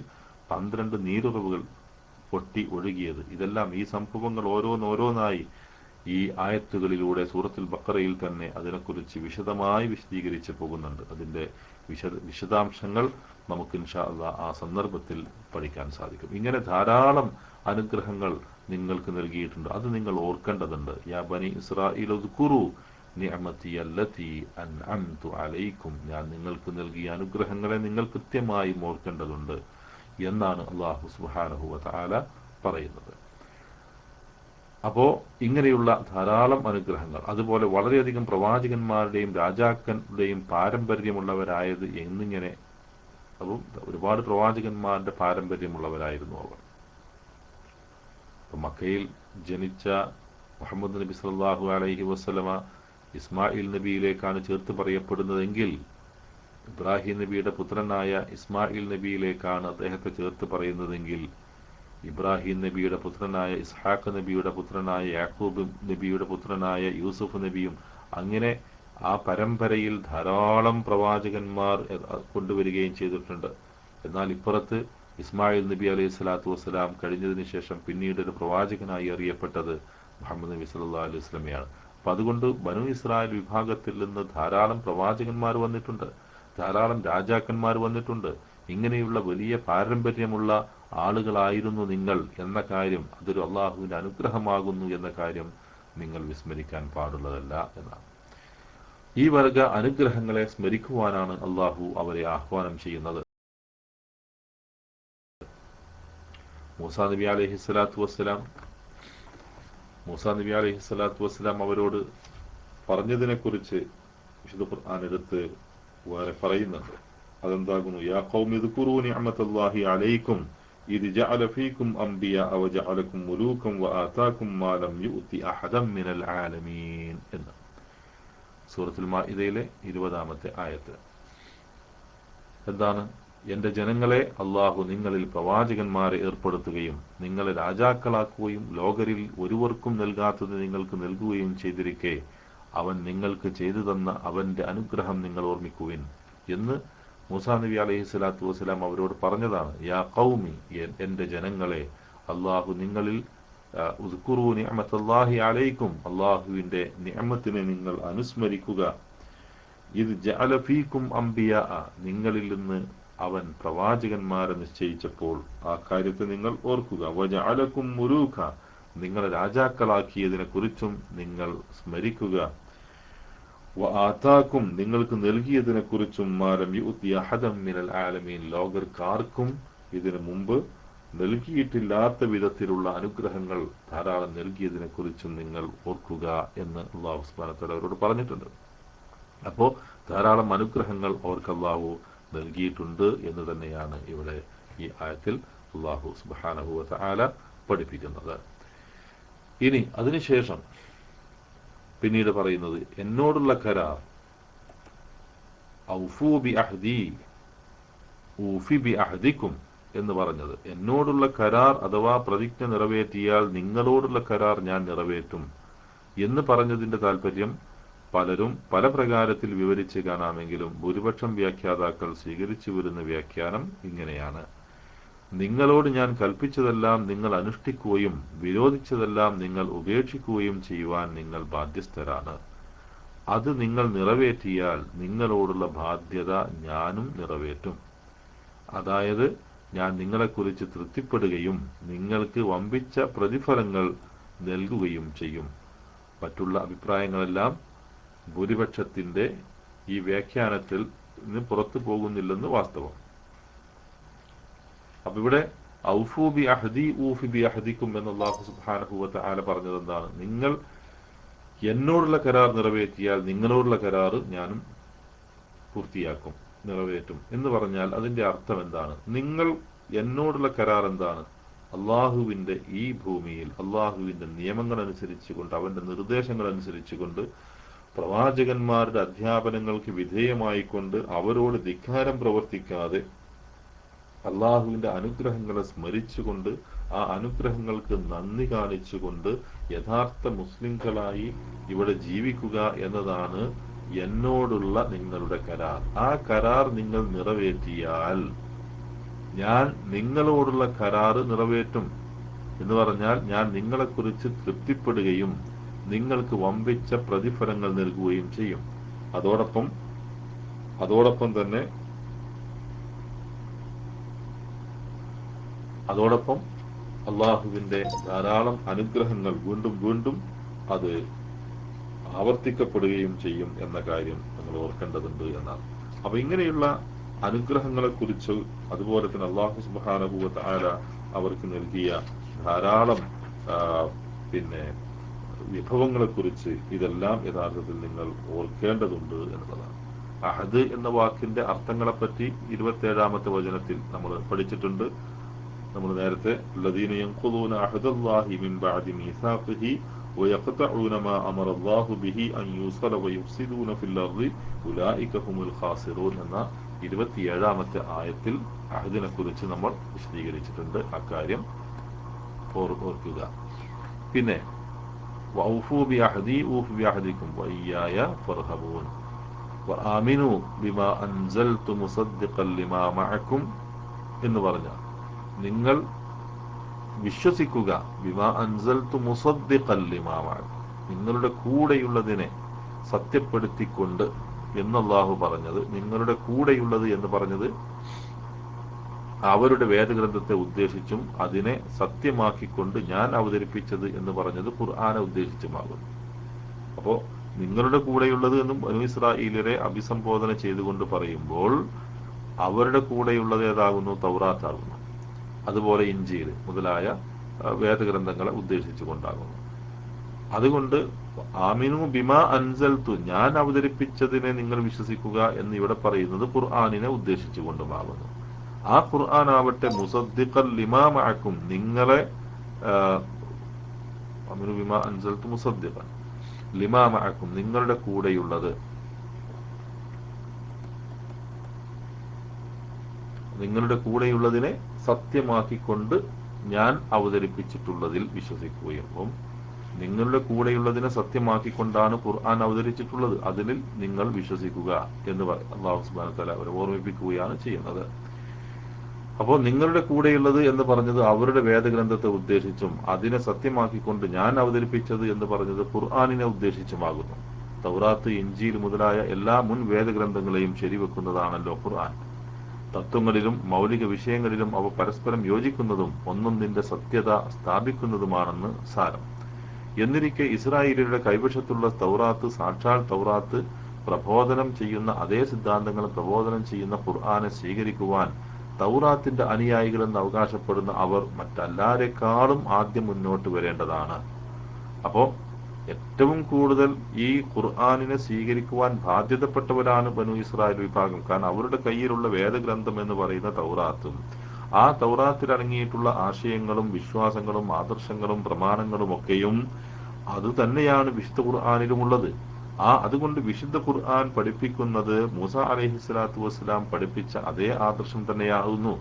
12 നീരുറവുകൾ പൊട്ടി ഒഴുകിയത്. ഇതെല്ലാം ഈ സംഭവങ്ങൾ ഓരോന്നോരോന്നായി ഈ ആയത്തുകളിലൂടെ സൂറത്തുൽ ബഖറയിൽ തന്നെ അതിനെക്കുറിച്ച് വിശദമായി വിശദീകരിച്ച് പോകുന്നുണ്ട്. അതിന്റെ വിശദാംശങ്ങൾ നമുക്ക് ഇൻഷാ അല്ലാഹ് ആ സന്ദർഭത്തിൽ പഠിക്കാൻ സാധിക്കും. ഇങ്ങനെ ധാരാളം അനുഗ്രഹങ്ങൾ നിങ്ങൾക്ക് നൽകിയിട്ടുണ്ട്. അത് നിങ്ങൾ ഓർക്കേണ്ടതുണ്ട്. യാ ബനി ഇസ്രാഈൽ ഉദ്കുറു നിഅമതി അല്ലതി അൻഅംതു അലൈക്കും, ഞാൻ നിങ്ങൾക്ക് നൽകിയ അനുഗ്രഹങ്ങളെ നിങ്ങൾ കൃത്യമായി ഓർക്കേണ്ടതുണ്ട് എന്നാണ് അല്ലാഹു സുബ്ഹാനഹു വ തആല പറയുന്നത്. അപ്പോ ഇങ്ങനെയുള്ള ധാരാളം അനുഗ്രഹങ്ങൾ, അതുപോലെ വളരെയധികം പ്രവാചകന്മാരുടെയും രാജാക്കന്റെയും പാരമ്പര്യമുള്ളവരായത് എന്നിങ്ങനെ, അപ്പം ഒരുപാട് പ്രവാചകന്മാരുടെ പാരമ്പര്യമുള്ളവരായിരുന്നു അവർ. മക്കയിൽ ജനിച്ച മുഹമ്മദ് നബി സല്ലല്ലാഹു അലൈഹി വസല്ലമ ഇസ്മായിൽ നബിയിലേക്കാണ് ചേർത്ത് പറയപ്പെടുന്നതെങ്കിൽ ഇബ്രാഹിം നബിയുടെ പുത്രനായ ഇസ്മായിൽ നബിയിലേക്കാണ് അദ്ദേഹത്തെ ചേർത്ത് പറയുന്നതെങ്കിൽ ഇബ്രാഹിം നബിയുടെ പുത്രനായ ഇസ്ഹാഖ് നബിയുടെ പുത്രനായ യാക്കൂബ് നബിയുടെ പുത്രനായ യൂസുഫ് നബിയും, അങ്ങനെ ആ പരമ്പരയിൽ ധാരാളം പ്രവാചകന്മാർ കൊണ്ടുവരികയും ചെയ്തിട്ടുണ്ട്. എന്നാൽ ഇപ്പുറത്ത് ഇസ്മായിൽ നബി അലൈഹി സ്വലാത്തു വസ്സലാം കഴിഞ്ഞതിന് ശേഷം പിന്നീട് ഒരു പ്രവാചകനായി അറിയപ്പെട്ടത് മുഹമ്മദ് നബി സല്ലല്ലാഹു അലൈഹി വസല്ലമയാണ്. അപ്പൊ അതുകൊണ്ട് ബനു ഇസ്രായേൽ വിഭാഗത്തിൽ നിന്ന് ധാരാളം പ്രവാചകന്മാർ വന്നിട്ടുണ്ട്, ധാരാളം രാജാക്കന്മാർ വന്നിട്ടുണ്ട്. ഇങ്ങനെയുള്ള വലിയ പാരമ്പര്യമുള്ള ആളുകളായിരുന്നു നിങ്ങൾ എന്ന കാര്യം, അതൊരു അള്ളാഹുവിന്റെ അനുഗ്രഹമാകുന്നു എന്ന കാര്യം നിങ്ങൾ വിസ്മരിക്കാൻ പാടുള്ളതല്ല എന്നാണ്. ഈ വർഗ അനുഗ്രഹങ്ങളെ സ്മരിക്കുവാനാണ് അള്ളാഹു അവരെ ആഹ്വാനം ചെയ്യുന്നത്. മൂസാ നബി അലൈഹിസ്സലാത്തു വസ്സലാം അവരോട് പറഞ്ഞതിനെ കുറിച്ച് വിശുദ്ധ ഖുർആൻ എടുത്ത് വേറെ പറയുന്നുണ്ട്. അതെന്താകുന്നു? യാ ഖൗമി ഉദ്കുറൂ നിഅമതല്ലാഹി അലൈക്കും ഇദ് ജഅല ഫീകും അംബിയാ വജഅലകും മുലൂകൻ വആതാകും മാ ലം യുഅതി അഹദൻ മിനൽ ആലമീൻ എന്ന് സൂറത്തുൽ മാഇദയിലെ 20-ാമത്തെ ആയത്ത്. എന്താണ്? എന്റെ ജനങ്ങളെ, അള്ളാഹു നിങ്ങളിൽ പ്രവാചകന്മാരെ ഏർപ്പെടുത്തുകയും നിങ്ങളെ രാജാക്കളാക്കുകയും ലോകരിൽ ഒരുവർക്കും നൽകാത്തത് നിങ്ങൾക്ക് നൽകുകയും ചെയ്തിരിക്കെ അവൻ നിങ്ങൾക്ക് ചെയ്തു തന്ന അവന്റെ അനുഗ്രഹം നിങ്ങൾ ഓർമ്മിക്കുവിൻ എന്ന് മൂസാ നബി അലൈഹി സ്വലാത്തു വസ്സലാം അവരോട് പറഞ്ഞതാണ്. യാ ഖൗമി, എന്റെ ജനങ്ങളെ, അള്ളാഹു നിങ്ങളിൽ ഉദ്കുറൂ നിഅമതല്ലാഹി അലൈക്കും, അള്ളാഹുവിന്റെ നിഅമത്തിനെ നിങ്ങൾ അനുസ്മരിക്കുക. ഇദ് ജഅല ഫീകും അംബിയാ, നിങ്ങളിൽ നിന്ന് അവൻ പ്രവാചകന്മാരെ നിശ്ചയിച്ചപ്പോൾ ആ കാര്യത്തെ നിങ്ങൾ ഓർക്കുക. വജഅലകും മുലൂക, നിങ്ങളെ രാജാക്കളാക്കിയതിനെ കുറിച്ചും നിങ്ങൾ സ്മരിക്കുക. വആതാകും, നിങ്ങൾക്ക് നൽകിയതിനെ കുറിച്ചും മാ ലം യുഅതി അഹദൻ മിനൽ ആലമീൻ, ലോകർക്കാർക്കും ഇതിനു മുമ്പ് നൽകിയിട്ടില്ലാത്ത വിധത്തിലുള്ള അനുഗ്രഹങ്ങൾ ധാരാളം നൽകിയതിനെ കുറിച്ചും നിങ്ങൾ ഓർക്കുക എന്ന് അല്ലാഹു സുബ്ഹാനഹു വ തആല അവരോട് പറഞ്ഞിട്ടുണ്ട്. അപ്പോ ധാരാളം അനുഗ്രഹങ്ങൾ അവർക്ക് അല്ലാഹു നൽകിയിട്ടുണ്ട് എന്ന് തന്നെയാണ് ഇവിടെ ഈ ആയത്തിൽ അല്ലാഹു സുബ്ഹാനഹു വ തആല പഠിപ്പിക്കുന്നത്. ഇനി അതിനുശേഷം പിന്നീട് പറയുന്നത്, എന്നോടുള്ള കരാർ ഔഫൂ ബി അഹ്ദി ഊഫി ബി അഹ്ദിക്കും എന്ന് പറഞ്ഞത്, എന്നോടുള്ള കരാർ അഥവാ പ്രതിജ്ഞ നിറവേറ്റിയാൽ നിങ്ങളോടുള്ള കരാർ ഞാൻ നിറവേറ്റും എന്ന് പറഞ്ഞതിന്റെ താല്പര്യം പലരും പല പ്രകാരത്തിൽ വിവരിച്ച് കാണാമെങ്കിലും ഭൂരിപക്ഷം വ്യാഖ്യാതാക്കൾ സ്വീകരിച്ചു വരുന്ന വ്യാഖ്യാനം ഇങ്ങനെയാണ്: നിങ്ങളോട് ഞാൻ കൽപ്പിച്ചതെല്ലാം നിങ്ങൾ അനുഷ്ഠിക്കുകയും വിരോധിച്ചതെല്ലാം നിങ്ങൾ ഉപേക്ഷിക്കുകയും ചെയ്യുവാൻ നിങ്ങൾ ബാധ്യസ്ഥരാണ്. അത് നിങ്ങൾ നിറവേറ്റിയാൽ നിങ്ങളോടുള്ള ബാധ്യത ഞാനും നിറവേറ്റും. അതായത് ഞാൻ നിങ്ങളെക്കുറിച്ച് തൃപ്തിപ്പെടുകയും നിങ്ങൾക്ക് വമ്പിച്ച പ്രതിഫലങ്ങൾ നൽകുകയും ചെയ്യും. മറ്റുള്ള അഭിപ്രായങ്ങളെല്ലാം ഭൂരിപക്ഷത്തിന്റെ ഈ വ്യാഖ്യാനത്തിൽ നിന്ന് പുറത്തു പോകുന്നില്ലെന്ന് വാസ്തവം. അപ്പൊ ഇവിടെ ഔഫു ബി അഹ്ദി ഊഫി ബി അഹ്ദിക്കും എന്ന് അല്ലാഹു സുബ്ഹാനഹു വ തആല പറഞ്ഞത് എന്താണ്? നിങ്ങൾ എന്നോടുള്ള കരാർ നിറവേറ്റിയാൽ നിങ്ങളോടുള്ള കരാർ ഞാനും പൂർത്തിയാക്കും, നിറവേറ്റും എന്ന് പറഞ്ഞാൽ അതിന്റെ അർത്ഥം എന്താണ്? നിങ്ങൾ എന്നോടുള്ള കരാർ എന്താണ്? അള്ളാഹുവിന്റെ ഈ ഭൂമിയിൽ അള്ളാഹുവിന്റെ നിയമങ്ങൾ അനുസരിച്ചുകൊണ്ട്, അവന്റെ നിർദ്ദേശങ്ങൾ അനുസരിച്ചുകൊണ്ട്, പ്രവാചകന്മാരുടെ അധ്യാപനങ്ങൾക്ക് വിധേയമായിക്കൊണ്ട്, അവരോട് ധിക്കാരം പ്രവർത്തിക്കാതെ, അള്ളാഹുവിന്റെ അനുഗ്രഹങ്ങളെ സ്മരിച്ചുകൊണ്ട്, ആ അനുഗ്രഹങ്ങൾക്ക് നന്ദി കാണിച്ചുകൊണ്ട് യഥാർത്ഥ മുസ്ലിംകളായി ഇവിടെ ജീവിക്കുക എന്നതാണ് എന്നോടുള്ള നിങ്ങളുടെ കരാർ. ആ കരാർ നിങ്ങൾ നിറവേറ്റിയാൽ ഞാൻ നിങ്ങളോടുള്ള കരാറ് നിറവേറ്റും എന്ന് പറഞ്ഞാൽ ഞാൻ നിങ്ങളെക്കുറിച്ച് തൃപ്തിപ്പെടുകയും നിങ്ങൾക്ക് വമ്പിച്ച പ്രതിഫലങ്ങൾ നൽകുകയും ചെയ്യും. അതോടൊപ്പം അള്ളാഹുവിന്റെ ധാരാളം അനുഗ്രഹങ്ങൾ വീണ്ടും വീണ്ടും അത് ആവർത്തിക്കപ്പെടുകയും ചെയ്യും എന്ന കാര്യം നമ്മൾ ഓർക്കേണ്ടതുണ്ട് എന്നാണ്. അപ്പൊ ഇങ്ങനെയുള്ള അനുഗ്രഹങ്ങളെ കുറിച്ച്, അതുപോലെ തന്നെ അല്ലാഹു സുബ്ഹാനഹു വ തആല അവർക്ക് നൽകിയ ധാരാളം വിഭവങ്ങളെ കുറിച്ച് ഇതെല്ലാം യഥാർത്ഥത്തിൽ നിങ്ങൾ ഓർക്കേണ്ടതുണ്ട് എന്നുള്ളതാണ്. അഹദ് എന്ന വാക്കിന്റെ അർത്ഥങ്ങളെപ്പറ്റി 27-ാമത്തെ വചനത്തിൽ നമ്മൾ പഠിച്ചിട്ടുണ്ട്. നമ്മൾ നേരത്തെ الذين ينقضون عهد الله من بعد ميثاقه ويقطعون ما أمر الله به أن يوصل ويفسدون في الأرض أولئك هم الخاسرون എന്ന 27-ാമത്തെ ആയത്തിൽ അഹദിനെ കുറിച്ച് നമ്മൾ വിശദീകരിച്ചിട്ടുണ്ട്. അക്കാര്യം ഓർക്കുക. പിന്നെ വൗഫു ബിഅഹദി ഊഫു ബിഅഹദികും വഇയ്യായ ഫർഹബൂൻ വആമിനു ബിമാ അൻസൽതു മുസദ്ദിഖൻ ലിമാ മഅകും എന്ന് പറഞ്ഞാൽ നിങ്ങൾ വിശ്വസിക്കുക, ബിമാ അൻസൽതു മുസദ്ദിഖൻ ലിമാ മഅകും, നിങ്ങളുടെ കൂടെയുള്ളതിനെ സത്യപ്പെടുത്തിക്കൊണ്ട് എന്ന് അല്ലാഹു പറഞ്ഞത്. നിങ്ങളുടെ കൂടെയുള്ളത് എന്ന് പറഞ്ഞത് അവരുടെ വേദഗ്രന്ഥത്തെ ഉദ്ദേശിച്ചും അതിനെ സത്യമാക്കിക്കൊണ്ട് ഞാൻ അവതരിപ്പിച്ചത് എന്ന് പറഞ്ഞത് ഖുർആനെ ഉദ്ദേശിച്ചുമാകുന്നു. അപ്പോ നിങ്ങളുടെ കൂടെയുള്ളത് എന്നും ബനൂ ഇസ്രായേലിനെ അഭിസംബോധന ചെയ്തുകൊണ്ട് പറയുമ്പോൾ അവരുടെ കൂടെയുള്ളത് ഏതാകുന്നു? തൗറാത്താകുന്നു. അതുപോലെ ഇഞ്ചീൽ മുതലായ വേദഗ്രന്ഥങ്ങളെ ഉദ്ദേശിച്ചുകൊണ്ടാകുന്നു. അതുകൊണ്ട് ആമിനു ബിമാ അൻസൽതു, ഞാൻ അവതരിപ്പിച്ചതിനെ നിങ്ങൾ വിശ്വസിക്കുക എന്ന് ഇവിടെ പറയുന്നത് ഖുർആനിനെ ഉദ്ദേശിച്ചുകൊണ്ടുമാകുന്നു. ആ ഖുർആൻ ആവട്ടെ മുസദ്ദിഖൻ ലിമാ മഅകും, നിങ്ങളെ ആമിനു ബിമാ അൻസൽതു മുസദ്ദിഖൻ ലിമാ മഅകും, നിങ്ങളുടെ കൂടെയുള്ളത്, നിങ്ങളുടെ കൂടെയുള്ളതിനെ സത്യമാക്കിക്കൊണ്ട് ഞാൻ അവതരിപ്പിച്ചിട്ടുള്ളതിൽ വിശ്വസിക്കുകയും, നിങ്ങളുടെ കൂടെയുള്ളതിനെ സത്യമാക്കിക്കൊണ്ടാണ് ഖുർആൻ അവതരിച്ചിട്ടുള്ളത്, അതിൽ നിങ്ങൾ വിശ്വസിക്കുക എന്ന് അല്ലാഹു സുബ്ഹാനഹു വ തആല അവരെ ഓർമ്മിപ്പിക്കുകയാണ് ചെയ്യുന്നത്. അപ്പോൾ നിങ്ങളുടെ കൂടെയുള്ളത് എന്ന് പറഞ്ഞത് അവരുടെ വേദഗ്രന്ഥത്തെ ഉദ്ദേശിച്ചും അതിനെ സത്യമാക്കിക്കൊണ്ട് ഞാൻ അവതരിപ്പിച്ചത് എന്ന് പറഞ്ഞത് ഖുർആനിനെ ഉദ്ദേശിച്ചുമാകുന്നു. തൗറാത്ത്, ഇഞ്ചീൽ മുതലായ എല്ലാ മുൻ വേദഗ്രന്ഥങ്ങളെയും ശരിവെക്കുന്നതാണല്ലോ ഖുർആൻ. തത്വങ്ങളിലും മൗലിക വിഷയങ്ങളിലും അവ പരസ്പരം യോജിക്കുന്നതും ഒന്നൊന്നിന്റെ സത്യത സ്ഥാപിക്കുന്നതുമാണെന്ന് സാരം. എന്നിരിക്കെ ഇസ്രായേലിയുടെ കൈവശത്തുള്ള തൗറാത്ത് സാക്ഷാൽ തൗറാത്ത് പ്രബോധനം ചെയ്യുന്ന അതേ സിദ്ധാന്തങ്ങൾ പ്രബോധനം ചെയ്യുന്ന ഖുർആനെ സ്വീകരിക്കുവാൻ തൗറാത്തിന്റെ അനുയായികളെന്ന് അവകാശപ്പെടുന്ന അവർ മറ്റെല്ലാരെക്കാളും ആദ്യം മുന്നോട്ട് വരേണ്ടതാണ്. അപ്പോൾ ഏറ്റവും കൂടുതൽ ഈ ഖുർആനിനെ സ്വീകരിക്കുവാൻ ബാധ്യതപ്പെട്ടവരാണ് ബനൂ ഇസ്രായേൽ വിഭാഗം. കാരണം അവരുടെ കയ്യിലുള്ള വേദഗ്രന്ഥം എന്ന് പറയുന്ന തൗറാത്തും ആ തൗറാത്തിൽ അടങ്ങിയിട്ടുള്ള ആശയങ്ങളും വിശ്വാസങ്ങളും ആദർശങ്ങളും പ്രമാണങ്ങളും ഒക്കെയും അത് തന്നെയാണ് വിശുദ്ധ ഖുർആനിലുമുള്ളത്. അതുകൊണ്ട് വിശുദ്ധ ഖുർആൻ പഠിപ്പിക്കുന്നത് മൂസ അലൈഹിസ്സലാത്തു വസ്സലാം പഠിപ്പിച്ച അതേ ആദർശം തന്നെയാകുന്നു.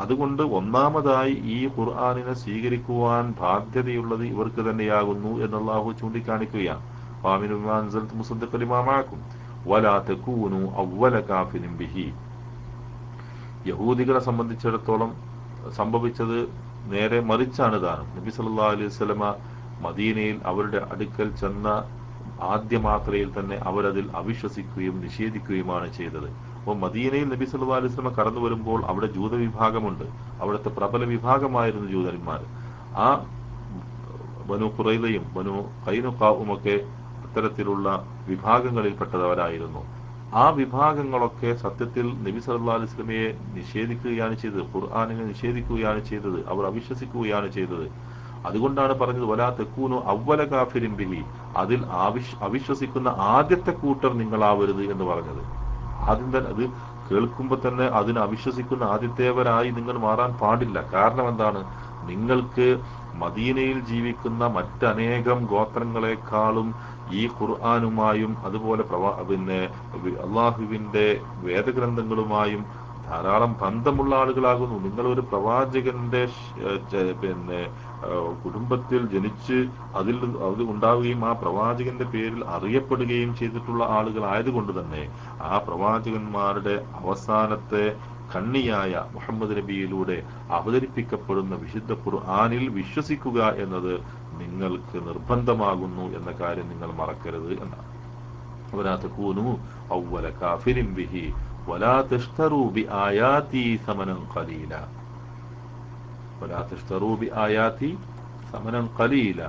അതുകൊണ്ട് ഒന്നാമതായി ഈ ഖുർആനിനെ സ്വീകരിക്കുവാൻ ബാധ്യതയുള്ളത് ഇവർക്ക് തന്നെയാകുന്നു എന്ന് അല്ലാഹു ചൂണ്ടിക്കാണിക്കുകയാണ്. ഫാമിനു ബിമാ അൻസൽതു മുസദ്ദിഖൻ ലിമാ മഅകും വലാ തകൂനു അവ്വല കാഫിരിൻ ബിഹി. യഹൂദികളെ സംബന്ധിച്ചിടത്തോളം സംഭവിച്ചത് നേരെ മറിച്ചാണ് താനും. നബി സല്ലല്ലാഹു അലൈഹി വസല്ലമ മദീനയിൽ അവരുടെ അടുക്കൽ ചെന്ന ആദ്യ മാത്രയിൽ തന്നെ അവരതിൽ അവിശ്വസിക്കുകയും നിഷേധിക്കുകയുമാണ് ചെയ്തത്. അപ്പോൾ മദീനയിൽ നബി സല്ലല്ലാഹു അലൈഹി വസല്ലമ കടന്നു വരുമ്പോൾ അവിടെ ജൂത വിഭാഗമുണ്ട്. അവിടുത്തെ പ്രബല വിഭാഗമായിരുന്നു ജൂതന്മാർ. ആ ബനു ഖുറൈളയും ബനു ഖൈനുഖാഉമൊക്കെ അത്തരത്തിലുള്ള വിഭാഗങ്ങളിൽപ്പെട്ടവരായിരുന്നു. ആ വിഭാഗങ്ങളൊക്കെ സത്യത്തിൽ നബി സല്ലല്ലാഹു അലൈഹി വസല്ലമയെ നിഷേധിക്കുകയാണ് ചെയ്തത്, ഖുർആനിനെ നിഷേധിക്കുകയാണ് ചെയ്തത്, അവർ അവിശ്വസിക്കുകയാണ് ചെയ്തത്. അതുകൊണ്ടാണ് പറഞ്ഞത് വലാ തകൂനു അവ്വല കാഫിരിൻ ബിഹി, അതിൽ അവിശ്വസിക്കുന്ന ആദ്യത്തെ കൂട്ടർ നിങ്ങളാവരുത് എന്ന് പറഞ്ഞത്. ആദ്യം തന്നെ അത് കേൾക്കുമ്പോൾ തന്നെ അതിന് അവിശ്വസിക്കുന്ന ആദ്യത്തേവരായി നിങ്ങൾ മാറാൻ പാടില്ല. കാരണം എന്താണ്? നിങ്ങൾക്ക് മദീനയിൽ ജീവിക്കുന്ന മറ്റനേകം ഗോത്രങ്ങളെക്കാളും ഈ ഖുർആനുമായും അതുപോലെ അള്ളാഹുവിന്റെ വേദഗ്രന്ഥങ്ങളുമായും ധാരാളം ബന്ധമുള്ള ആളുകളാകുന്നു. നിങ്ങളൊരു പ്രവാചകന്റെ കുടുംബത്തിൽ ജനിച്ച് അതിൽ അത് ഉണ്ടാവുകയും ആ പ്രവാചകന്റെ പേരിൽ അറിയപ്പെടുകയും ചെയ്തിട്ടുള്ള ആളുകൾ ആയതുകൊണ്ട് തന്നെ ആ പ്രവാചകന്മാരുടെ അവസാനത്തെ കണ്ണിയായ മുഹമ്മദ് നബിയിലൂടെ അവതരിപ്പിക്കപ്പെടുന്ന വിശുദ്ധ ഖുർആനിൽ വിശ്വസിക്കുക എന്നത് നിങ്ങൾക്ക് നിർബന്ധമാകുന്നു എന്ന കാര്യം നിങ്ങൾ മറക്കരുത് എന്നാണ്. വലാ തകൂനു അവ്വല കാഫിരിൻ ബിഹി വലാ തശ്തറൂ ബിആയാതി സമനൻ ഖലീല. വലാ തശ്തറൂ ബിആയാതി സമനൻ ഖലീല.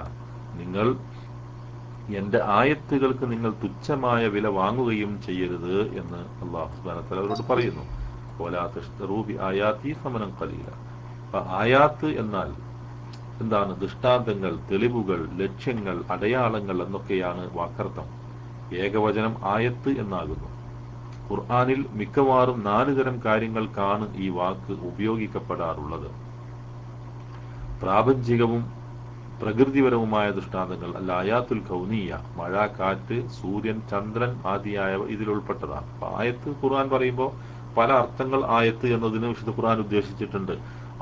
നിങ്ങൾ എന്റെ ആയത്തുകൾക്ക് നിങ്ങൾ തുച്ഛമായ വില വാങ്ങുകയും ചെയ്യരുത് എന്ന് അല്ലാഹു സുബ്ഹാനഹു വ തആല അവരോട് പറയുന്നു. വലാ തശ്തറൂ ബിആയാതി സമനൻ ഖലീല. ആയാത്ത് എന്നാൽ എന്താണ്? ദൃഷ്ടാന്തങ്ങൾ, തെളിവുകൾ, ലക്ഷ്യങ്ങൾ, അടയാളങ്ങൾ എന്നൊക്കെയാണ് വാക്കർത്ഥം. ഏകവചനം ആയത്ത് എന്നാകുന്നു. ഖുർആനിൽ മിക്കവാറും 4 തരം കാര്യങ്ങൾക്കാണ് ഈ വാക്ക് ഉപയോഗിക്കപ്പെടാറുള്ളത്. പ്രാപഞ്ചികവും പ്രകൃതിപരവുമായ ദൃഷ്ടാന്തങ്ങൾ അല്ല ആയാത്തുൽ കൗനിയ, മഴ, കാറ്റ്, സൂര്യൻ, ചന്ദ്രൻ ആദിയായവ ഇതിൽ ഉൾപ്പെട്ടതാണ്. അപ്പൊ ആയത്ത് ഖുർആൻ പറയുമ്പോൾ പല അർത്ഥങ്ങൾ ആയത്ത് എന്നതിന് വിശുദ്ധ ഖുർആൻ ഉദ്ദേശിച്ചിട്ടുണ്ട്.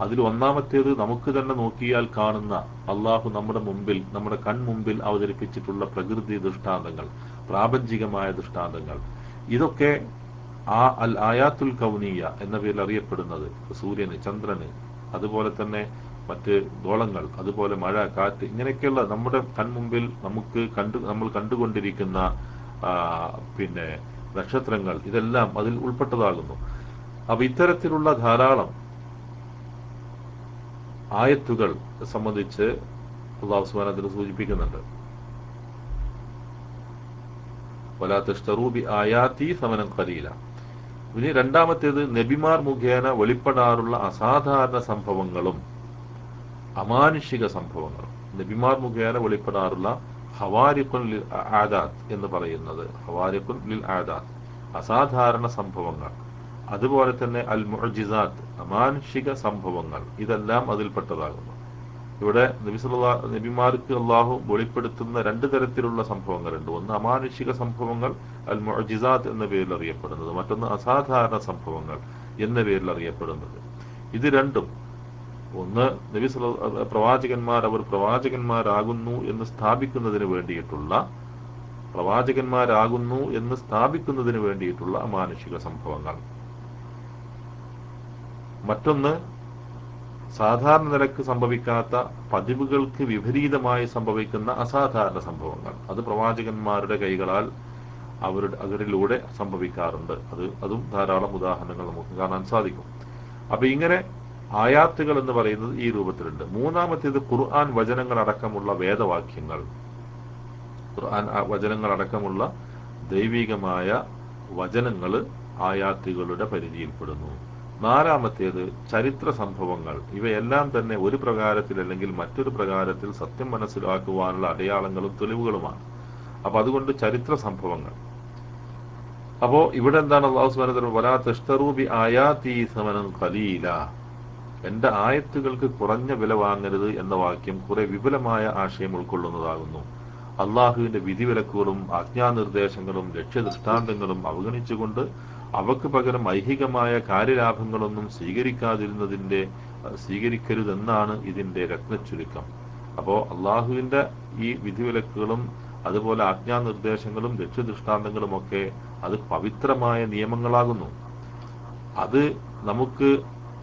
അതിൽ ഒന്നാമത്തേത് നമുക്ക് തന്നെ നോക്കിയാൽ കാണുന്ന അള്ളാഹു നമ്മുടെ മുമ്പിൽ, നമ്മുടെ കൺമുമ്പിൽ അവതരിപ്പിച്ചിട്ടുള്ള പ്രകൃതി ദൃഷ്ടാന്തങ്ങൾ, പ്രാപഞ്ചികമായ ദൃഷ്ടാന്തങ്ങൾ. ഇതൊക്കെ അൽ ആയാത്തുൽ കൗനിയ എന്ന പേരിൽ അറിയപ്പെടുന്നത്. സൂര്യന്, ചന്ദ്രന്, അതുപോലെ തന്നെ മറ്റ് ഗോളങ്ങൾ, അതുപോലെ മഴ, കാറ്റ്, ഇങ്ങനെയൊക്കെയുള്ള നമ്മുടെ കൺമുമ്പിൽ നമ്മൾ കണ്ടുകൊണ്ടിരിക്കുന്ന പിന്നെ നക്ഷത്രങ്ങൾ, ഇതെല്ലാം അതിൽ ഉൾപ്പെട്ടതാകുന്നു. അപ്പൊ ഇത്തരത്തിലുള്ള ധാരാളം ആയത്തുകൾ സംബന്ധിച്ച് അല്ലാഹു സുബ്ഹാനഹു വ തആല സൂചിപ്പിക്കുന്നുണ്ട്. വലാ തശ്തറൂ ബിആയാതി സമനൻ ഖലീല. ഇനി രണ്ടാമത്തേത് നബിമാർ മുഖേന വെളിപ്പെടാറുള്ള അസാധാരണ സംഭവങ്ങളും അമാനുഷിക സംഭവങ്ങളും. നബിമാർ മുഖേന വെളിപ്പെടാറുള്ള ഹവാരിഖുൻ ലിൽ ആദാത്ത് എന്ന് പറയുന്നത്, ഹവാരിഖുൻ ലിൽ ആദാത്ത്, അസാധാരണ സംഭവങ്ങൾ, അതുപോലെ തന്നെ അൽ മുഅ്ജിസാത്ത്, അമാനുഷിക സംഭവങ്ങൾ, ഇതെല്ലാം അതിൽപ്പെട്ടതാകുന്നു. ഇവിടെ നബിമാർക്ക് അള്ളാഹു വെളിപ്പെടുത്തുന്ന 2 തരത്തിലുള്ള സംഭവങ്ങളുണ്ട്. ഒന്ന് അമാനുഷിക സംഭവങ്ങൾ, അൽ മുഅ്ജിസാത്ത് എന്ന പേരിൽ അറിയപ്പെടുന്നത്. മറ്റൊന്ന് അസാധാരണ സംഭവങ്ങൾ എന്ന പേരിൽ അറിയപ്പെടുന്നത്. ഇത് രണ്ടും, ഒന്ന് പ്രവാചകന്മാർ അവർ പ്രവാചകന്മാരാകുന്നു എന്ന് സ്ഥാപിക്കുന്നതിന് വേണ്ടിയിട്ടുള്ള അമാനുഷിക സംഭവങ്ങൾ. മറ്റൊന്ന് സാധാരണ നിലക്ക് സംഭവിക്കാത്ത, പതിവുകൾക്ക് വിപരീതമായി സംഭവിക്കുന്ന അസാധാരണ സംഭവങ്ങൾ. അത് പ്രവാചകന്മാരുടെ കൈകളാൽ അവരിലൂടെ സംഭവിക്കാറുണ്ട്. അതും ധാരാളം ഉദാഹരണങ്ങൾ നമുക്ക് കാണാൻ സാധിക്കും. അപ്പൊ ഇങ്ങനെ ആയാത്തുകൾ എന്ന് പറയുന്നത് ഈ രൂപത്തിലുണ്ട്. മൂന്നാമത്തേത് ഖുർആൻ വചനങ്ങളടക്കമുള്ള വേദവാക്യങ്ങൾ, ഖുർആൻ വചനങ്ങളടക്കമുള്ള ദൈവികമായ വചനങ്ങൾ ആയാത്തുകളുടെ പരിധിയിൽപ്പെടുന്നു. നാലാമത്തേത് ചരിത്ര സംഭവങ്ങൾ. ഇവയെല്ലാം തന്നെ ഒരു പ്രകാരത്തിൽ അല്ലെങ്കിൽ മറ്റൊരു പ്രകാരത്തിൽ സത്യം മനസ്സിലാക്കുവാനുള്ള അടയാളങ്ങളും തെളിവുകളുമാണ്. അപ്പൊ അതുകൊണ്ട് ചരിത്ര സംഭവങ്ങൾ. അപ്പോ ഇവിടെ എന്താണ് അല്ലാഹു സുബ്ഹാനഹു വ തആല വലാ തശ്തറൂ ബിആയാതി സമനൻ ഖലീല, എന്റെ ആയത്തുകൾക്ക് കുറഞ്ഞ വില വാങ്ങരുത് എന്ന വാക്യം കുറെ വിപുലമായ ആശയം ഉൾക്കൊള്ളുന്നതാകുന്നു. അള്ളാഹുവിന്റെ വിധിവിലക്കുകളും ആജ്ഞാനിർദ്ദേശങ്ങളും ലക്ഷ്യദൃഷ്ടാന്തങ്ങളും അവഗണിച്ചുകൊണ്ട് അവക്ക് പകരം ഐഹികമായ കാര്യലാഭങ്ങളൊന്നും സ്വീകരിക്കരുതെന്നാണ് ഇതിന്റെ രത്നച്ചുരുക്കം. അപ്പോ അള്ളാഹുവിന്റെ ഈ വിധിവിലക്കുകളും അതുപോലെ ആജ്ഞാനിർദ്ദേശങ്ങളും ലക്ഷ്യദൃഷ്ടാന്തങ്ങളും ഒക്കെ അത് പവിത്രമായ നിയമങ്ങളാകുന്നു. അത് നമുക്ക്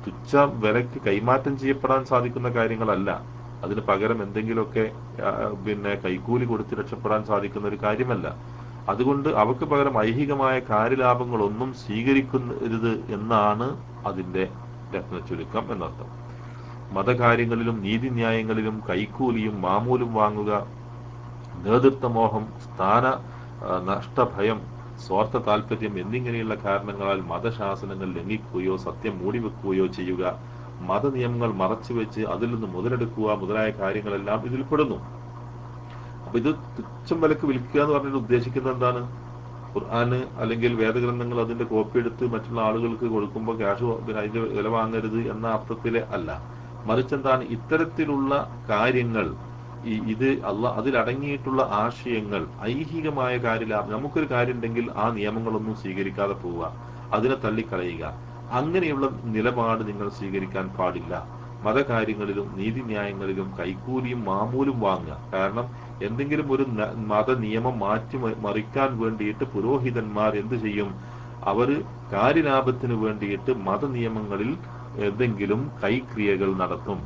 തുച്ഛ വിലക്ക് കൈമാറ്റം ചെയ്യപ്പെടാൻ സാധിക്കുന്ന കാര്യങ്ങളല്ല. അതിന് പകരം എന്തെങ്കിലുമൊക്കെ കൈക്കൂലി കൊടുത്ത് രക്ഷപ്പെടാൻ സാധിക്കുന്ന ഒരു കാര്യമല്ല. അതുകൊണ്ട് അവക്ക് പകരം ഐഹികമായ കാര്യലാഭങ്ങളൊന്നും സ്വീകരിക്കരുത് എന്നാണ് അതിന്റെ രത്നച്ചുരുക്കം എന്നർത്ഥം. മതകാര്യങ്ങളിലും നീതിന്യായങ്ങളിലും കൈക്കൂലിയും മാമൂലും വാങ്ങുക, നേതൃത്വമോഹം, സ്ഥാന നഷ്ടഭയം, സ്വാർത്ഥ താല്പര്യം എന്നിങ്ങനെയുള്ള കാരണങ്ങളാൽ മതശാസനങ്ങൾ ലംഘിക്കുകയോ സത്യം മൂടിവെക്കുകയോ ചെയ്യുക, മതനിയമങ്ങൾ മറച്ചുവെച്ച് അതിൽ നിന്ന് മുതലെടുക്കുക മുതലായ കാര്യങ്ങളെല്ലാം ഇതിൽപ്പെടുന്നു. അപ്പൊ ഇത് തുച്ഛം വിലക്ക് വിൽക്കുക എന്ന് പറഞ്ഞിട്ട് ഉദ്ദേശിക്കുന്നത് എന്താണ്? ഖുർആന് അല്ലെങ്കിൽ വേദഗ്രന്ഥങ്ങൾ അതിന്റെ കോപ്പി എടുത്ത് മറ്റുള്ള ആളുകൾക്ക് കൊടുക്കുമ്പോൾ ക്യാഷ് അതിന്റെ വില വാങ്ങരുത് എന്ന അർത്ഥത്തിലെ അല്ല. മറിച്ച് എന്താണ്, ഇത്തരത്തിലുള്ള കാര്യങ്ങൾ, ഇത് അതിലടങ്ങിയിട്ടുള്ള ആശയങ്ങൾ, ഐഹികമായ കാര്യലാഭം, നമുക്കൊരു കാര്യം ഉണ്ടെങ്കിൽ ആ നിയമങ്ങളൊന്നും സ്വീകരിക്കാതെ പോവുക, അതിനെ തള്ളിക്കളയുക, അങ്ങനെയുള്ള നിലപാട് നിങ്ങൾ സ്വീകരിക്കാൻ പാടില്ല. മതകാര്യങ്ങളിലും നീതിന്യായങ്ങളിലും കൈക്കൂലിയും മാമൂലും വാങ്ങുക. കാരണം എന്തെങ്കിലും ഒരു മത നിയമം മറിക്കാൻ വേണ്ടിയിട്ട് പുരോഹിതന്മാർ എന്ത് ചെയ്യും? അവര് കാര്യലാഭത്തിന് വേണ്ടിയിട്ട് മതനിയമങ്ങളിൽ എന്തെങ്കിലും കൈക്രിയകൾ നടത്തും,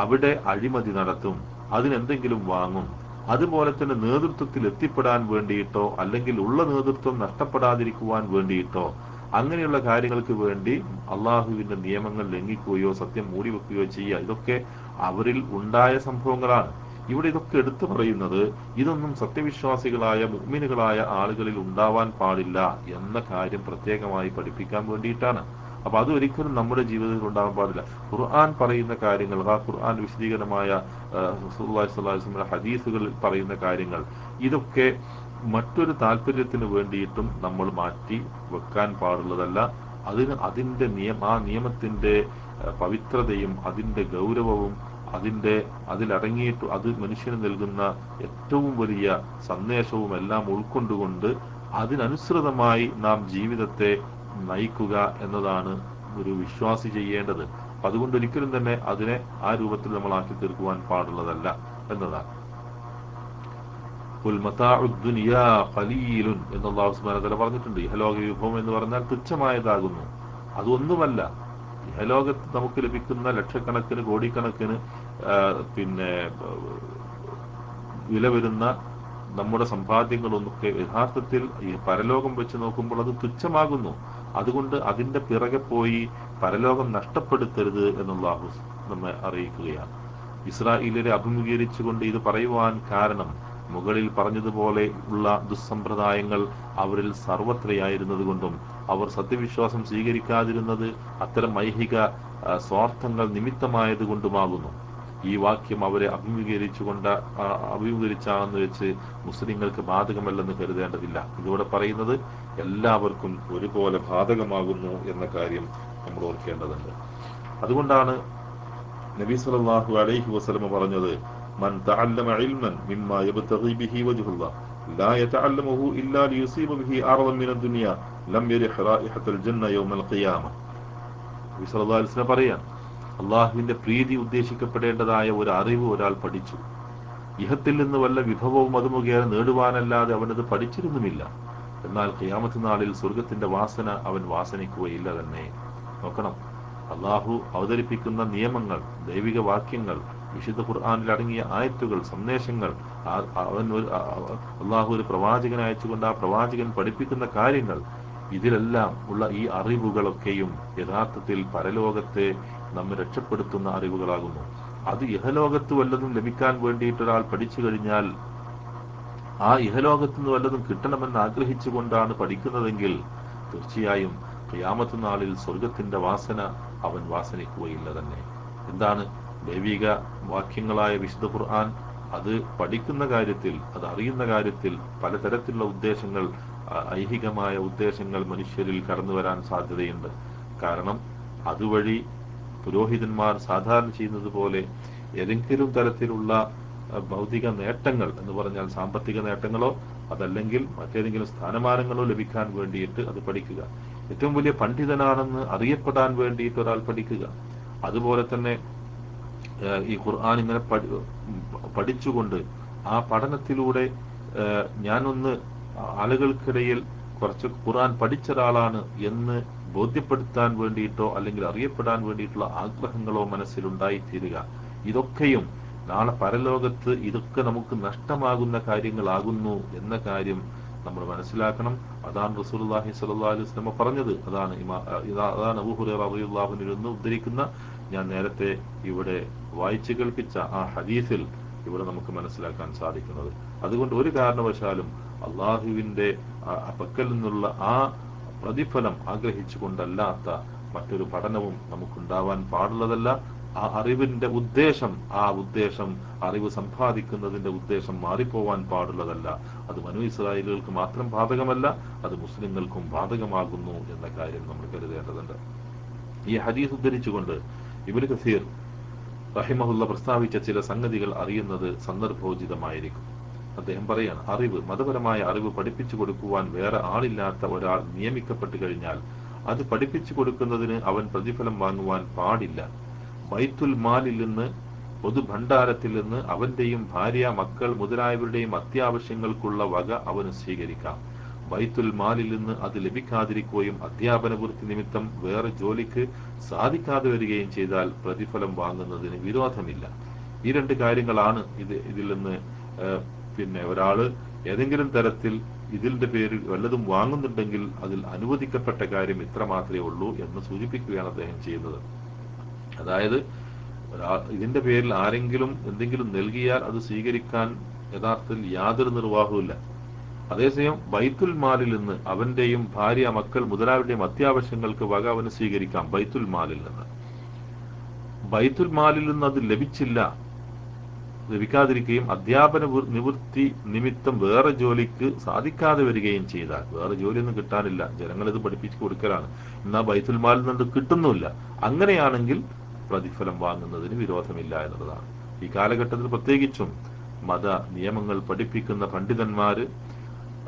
അവിടെ അഴിമതി നടത്തും, അതിനെന്തെങ്കിലും വാങ്ങും. അതുപോലെ തന്നെ നേതൃത്വത്തിൽ എത്തിപ്പെടാൻ വേണ്ടിയിട്ടോ അല്ലെങ്കിൽ ഉള്ള നേതൃത്വം നഷ്ടപ്പെടാതിരിക്കുവാൻ വേണ്ടിയിട്ടോ അങ്ങനെയുള്ള കാര്യങ്ങൾക്ക് വേണ്ടി അള്ളാഹുവിന്റെ നിയമങ്ങൾ ലംഘിക്കുകയോ സത്യം മൂടിവെക്കുകയോ ചെയ്യുക, ഇതൊക്കെ അവരിൽ ഉണ്ടായ സംഭവങ്ങളാണ്. ഇവിടെ ഇതൊക്കെ എടുത്തു പറയുന്നത് ഇതൊന്നും സത്യവിശ്വാസികളായ മുഅ്മിനുകളായ ആളുകളിൽ ഉണ്ടാവാൻ പാടില്ല എന്ന കാര്യം പ്രത്യേകമായി പഠിപ്പിക്കാൻ വേണ്ടിയിട്ടാണ്. അപ്പൊ അതൊരിക്കലും നമ്മുടെ ജീവിതത്തിൽ ഉണ്ടാവാൻ പാടില്ല. ഖുർആൻ പറയുന്ന കാര്യങ്ങൾ, ആ ഖുർആൻ വിശദീകരണമായ റസൂലുള്ളാഹി സ്വല്ലല്ലാഹു അലൈഹി വസല്ലം ഹദീസുകളിൽ പറയുന്ന കാര്യങ്ങൾ, ഇതൊക്കെ മറ്റൊരു താല്പര്യത്തിന് വേണ്ടിയിട്ടും നമ്മൾ മാറ്റി വെക്കാൻ പാടുള്ളതല്ല. അതിന്റെ ആ നിയമത്തിന്റെ പവിത്രതയും അതിന്റെ ഗൗരവവും അതിലടങ്ങിയിട്ട് അത് മനുഷ്യന് നൽകുന്ന ഏറ്റവും വലിയ സന്ദേശവും എല്ലാം ഉൾക്കൊണ്ടുകൊണ്ട് അതിനനുസൃതമായി നാം ജീവിതത്തെ നയിക്കുക എന്നതാണ് ഒരു വിശ്വാസി ചെയ്യേണ്ടത്. അതുകൊണ്ട് ഒരിക്കലും തന്നെ അതിനെ ആ രൂപത്തിൽ നമ്മൾ ആക്കി തീർക്കുവാൻ പാടുള്ളതല്ല എന്നതാണ്. എന്ന് അല്ലാഹു സുബ്ഹാനഹു വ തആല പറഞ്ഞിട്ടുണ്ട്. ഇഹലോക വിഭവം എന്ന് പറഞ്ഞാൽ തുച്ഛമായതാകുന്നു, അതൊന്നുമല്ല. ഇഹലോകത്ത് നമുക്ക് ലഭിക്കുന്ന ലക്ഷക്കണക്കിന് കോടിക്കണക്കിന് വില വരുന്ന നമ്മുടെ സമ്പാദ്യങ്ങളൊന്നൊക്കെ യഥാർത്ഥത്തിൽ ഈ പരലോകം വെച്ച് നോക്കുമ്പോൾ അത് തുച്ഛമാകുന്നു. അതുകൊണ്ട് അതിന്റെ പിറകെ പോയി പരലോകം നഷ്ടപ്പെടുത്തരുത് എന്നുള്ളാഹു നമ്മെ അറിയിക്കുകയാണ്. ഇസ്രായേലിനെ അഭിമുഖീകരിച്ചുകൊണ്ട് ഇത് പറയുവാൻ കാരണം മുകളിൽ പറഞ്ഞതുപോലെ ഉള്ള ദുസ്സമ്പ്രദായങ്ങൾ അവരിൽ സർവത്രയായിരുന്നത് കൊണ്ടും അവർ സത്യവിശ്വാസം സ്വീകരിക്കാതിരുന്നത് അത്തരം ഐഹിക സ്വാർത്ഥങ്ങൾ നിമിത്തമായത് കൊണ്ടുമാകുന്നു. ഈ വാക്യം അവരെ അഭിമുഖീകരിച്ചാണെന്ന് വെച്ച് മുസ്ലിങ്ങൾക്ക് ബാധകമല്ലെന്ന് കരുതേണ്ടതില്ല. ഇതോടെ പറയുന്നത് എല്ലാവർക്കും ഒരുപോലെ ബാധകമാകുന്നു എന്ന കാര്യം നമ്മൾ ഓർക്കേണ്ടതുണ്ട്. അതുകൊണ്ടാണ് നബി സല്ലല്ലാഹു അലൈഹി വസല്ലം പറഞ്ഞത്, മൻ തഅല്ലമ ഇൽമൻ മിമ്മാ യബ്തഗി ബിഹി വജ്ഹുല്ലാഹ് ലാ യതഅല്ലമുഹു ഇല്ലാ ലിയുസീബ ബിഹി അർളൻ മിന ദുനിയ ലം യരിഹ് റായിഹത്തുൽ ജന്ന യൗമൽ ഖിയാമ. നബി സല്ലല്ലാഹു അലൈഹി വസല്ലം പറയാണ്, അള്ളാഹുവിന്റെ പ്രീതി ഉദ്ദേശിക്കപ്പെടേണ്ടതായ ഒരു അറിവ് ഒരാൾ പഠിച്ചു, ഇഹത്തിൽ നിന്ന് വല്ല വിഭവവും അത് മുഖേന നേടുവാനല്ലാതെ അവനത് പഠിച്ചിരുന്നുമില്ല. എന്നാൽ ഖിയാമത്ത് നാളിൽ സ്വർഗത്തിന്റെ വാസന അവൻ വാസനിക്കുകയില്ല തന്നെ. നോക്കണം, അള്ളാഹു അവതരിപ്പിക്കുന്ന നിയമങ്ങൾ, ദൈവിക വാക്യങ്ങൾ, വിശുദ്ധ ഖുർആനിൽ അടങ്ങിയ ആയത്തുകൾ, സന്ദേശങ്ങൾ, അള്ളാഹു ഒരു പ്രവാചകനെ അയച്ചുകൊണ്ട് ആ പ്രവാചകൻ പഠിപ്പിക്കുന്ന കാര്യങ്ങൾ, ഇതിലെല്ലാം ഉള്ള ഈ അറിവുകളൊക്കെയും യഥാർത്ഥത്തിൽ പരലോകത്തെ നമ്മെ രക്ഷപ്പെടുത്തുന്ന അറിവുകളാകുന്നു. അത് ഇഹലോകത്ത് വല്ലതും ലഭിക്കാൻ വേണ്ടിയിട്ട് ഒരാൾ പഠിച്ചു കഴിഞ്ഞാൽ ആ ഇഹലോകത്ത് നിന്ന് വല്ലതും കിട്ടണമെന്ന് ആഗ്രഹിച്ചുകൊണ്ടാണ് പഠിക്കുന്നതെങ്കിൽ തീർച്ചയായും ഖിയാമത്ത് നാളിൽ സ്വർഗത്തിന്റെ വാസന അവൻ വാസനിക്കുകയില്ല തന്നെ. എന്താണ് ദൈവിക വാക്യങ്ങളായ വിശുദ്ധ ഖുർആൻ? അത് പഠിക്കുന്ന കാര്യത്തിൽ, അത് അറിയുന്ന കാര്യത്തിൽ പലതരത്തിലുള്ള ഉദ്ദേശങ്ങൾ, ഐഹികമായ ഉദ്ദേശങ്ങൾ മനുഷ്യരിൽ കടന്നു വരാൻ സാധ്യതയുണ്ട്. കാരണം അതുവഴി പുരോഹിതന്മാർ സാധാരണ ചെയ്യുന്നത് പോലെ ഏതെങ്കിലും തരത്തിലുള്ള ഭൗതിക നേട്ടങ്ങൾ എന്ന് പറഞ്ഞാൽ സാമ്പത്തിക നേട്ടങ്ങളോ അതല്ലെങ്കിൽ മറ്റേതെങ്കിലും സ്ഥാനമാനങ്ങളോ ലഭിക്കാൻ വേണ്ടിയിട്ട് അത് പഠിക്കുക, ഏറ്റവും വലിയ പണ്ഡിതനാണെന്ന് അറിയപ്പെടാൻ വേണ്ടിയിട്ട് ഒരാൾ പഠിക്കുക, അതുപോലെ തന്നെ ഈ ഖുർആൻ ഇങ്ങനെ പഠിച്ചുകൊണ്ട് ആ പഠനത്തിലൂടെ ഞാനൊന്ന് ആളുകൾക്കിടയിൽ കുറച്ച് ഖുർആൻ പഠിച്ച ഒരാളാണ് എന്ന് ബോധ്യപ്പെടുത്താൻ വേണ്ടിയിട്ടോ അല്ലെങ്കിൽ അറിയപ്പെടാൻ വേണ്ടിയിട്ടുള്ള ആഗ്രഹങ്ങളോ മനസ്സിലുണ്ടായിത്തീരുക, ഇതൊക്കെയും നാളെ പരലോകത്ത് ഇതൊക്കെ നമുക്ക് നഷ്ടമാകുന്ന കാര്യങ്ങളാകുന്നു എന്ന കാര്യം നമ്മൾ മനസ്സിലാക്കണം. അതാണ് റസൂലുള്ളാഹി സ്വല്ലല്ലാഹു അലൈഹി വസല്ലം പറഞ്ഞത്. അതാണ് അബൂ ഹുറൈറ റളിയല്ലാഹു അൻഹു നിന്ന് ഉദ്ധരിക്കുന്ന, ഞാൻ നേരത്തെ ഇവിടെ വായിച്ചു കേൾപ്പിച്ച ആ ഹദീസിൽ ഇവിടെ നമുക്ക് മനസ്സിലാക്കാൻ സാധിക്കുന്നത്. അതുകൊണ്ട് ഒരു കാരണവശാലും അള്ളാഹുവിന്റെ പക്കൽ നിന്നുള്ള ആ പ്രതിഫലം ആഗ്രഹിച്ചുകൊണ്ടല്ലാത്ത മറ്റൊരു പഠനവും നമുക്കുണ്ടാവാൻ പാടുള്ളതല്ല. ആ അറിവിന്റെ ഉദ്ദേശം, അറിവ് സമ്പാദിക്കുന്നതിന്റെ ഉദ്ദേശം മാറിപ്പോവാൻ പാടുള്ളതല്ല. അത് ബനൂ ഇസ്രായേലുകൾക്ക് മാത്രം ബാധകമല്ല, അത് മുസ്ലിങ്ങൾക്കും ബാധകമാകുന്നു എന്ന കാര്യം നമ്മൾ കരുതേണ്ടതുണ്ട്. ഈ ഹദീസ് ഉദ്ധരിച്ചുകൊണ്ട് ഇബ്നു കസീർ റഹിമഹുല്ല പ്രസ്താവിച്ച ചില സംഗതികൾ അറിയുന്നത് സന്ദർഭോചിതമായിരിക്കും. അദ്ദേഹം പറയാണ്, മതപരമായ അറിവ് പഠിപ്പിച്ചു കൊടുക്കുവാൻ വേറെ ആളില്ലാത്ത ഒരാൾ നിയമിക്കപ്പെട്ടു കഴിഞ്ഞാൽ അത് പഠിപ്പിച്ചു കൊടുക്കുന്നതിന് അവൻ പ്രതിഫലം വാങ്ങുവാൻ പാടില്ല. ബൈത്തുൽ മാലിൽ നിന്ന്, പൊതുഭണ്ഡാരത്തിൽ നിന്ന് അവന്റെയും ഭാര്യ, മക്കൾ മുതലായവരുടെയും അത്യാവശ്യങ്ങൾക്കുള്ള വക അവന് സ്വീകരിക്കാം. ബൈത്തുൽ മാലിൽ നിന്ന് അത് ലഭിക്കാതിരിക്കുകയും അധ്യാപന വൃത്തി നിമിത്തം വേറെ ജോലിക്ക് സാധിക്കാതെ വരികയും ചെയ്താൽ പ്രതിഫലം വാങ്ങുന്നതിന് വിരോധമില്ല. ഈ രണ്ട് കാര്യങ്ങളാണ് ഇതിൽ നിന്ന് ഒരാള് ഏതെങ്കിലും തരത്തിൽ ഇതിന്റെ പേരിൽ വല്ലതും വാങ്ങുന്നുണ്ടെങ്കിൽ അതിൽ അനുവദിക്കപ്പെട്ട കാര്യം ഇത്ര മാത്രമേ ഉള്ളൂ എന്ന് സൂചിപ്പിക്കുകയാണ് അദ്ദേഹം ചെയ്യുന്നത്. അതായത് ഇതിന്റെ പേരിൽ ആരെങ്കിലും എന്തെങ്കിലും നൽകിയാൽ അത് സ്വീകരിക്കാൻ യഥാർത്ഥത്തിൽ യാതൊരു നിർവാഹവുമില്ല. അതേസമയം ബൈത്തുൽ മാലിൽ നിന്ന് അവന്റെയും ഭാര്യ, മക്കൾ മുതലായവരുടെയും അത്യാവശ്യങ്ങൾക്ക് വക അവന് സ്വീകരിക്കാം. ബൈത്തുൽ മാലിൽ നിന്ന് അത് ലഭിക്കാതിരിക്കുകയും അധ്യാപന നിവൃത്തി നിമിത്തം വേറെ ജോലിക്ക് സാധിക്കാതെ വരികയും ചെയ്താൽ, വേറെ ജോലിയൊന്നും കിട്ടാനില്ല, ജനങ്ങളിത് പഠിപ്പിച്ചു കൊടുക്കലാണ്, എന്നാൽ ബൈത്തുൽ മാലിൽ നിന്ന് കിട്ടുന്നുമില്ല, അങ്ങനെയാണെങ്കിൽ പ്രതിഫലം വാങ്ങുന്നതിന് വിരോധമില്ല എന്നുള്ളതാണ്. ഈ കാലഘട്ടത്തിൽ പ്രത്യേകിച്ചും മത നിയമങ്ങൾ പഠിപ്പിക്കുന്ന പണ്ഡിതന്മാര്,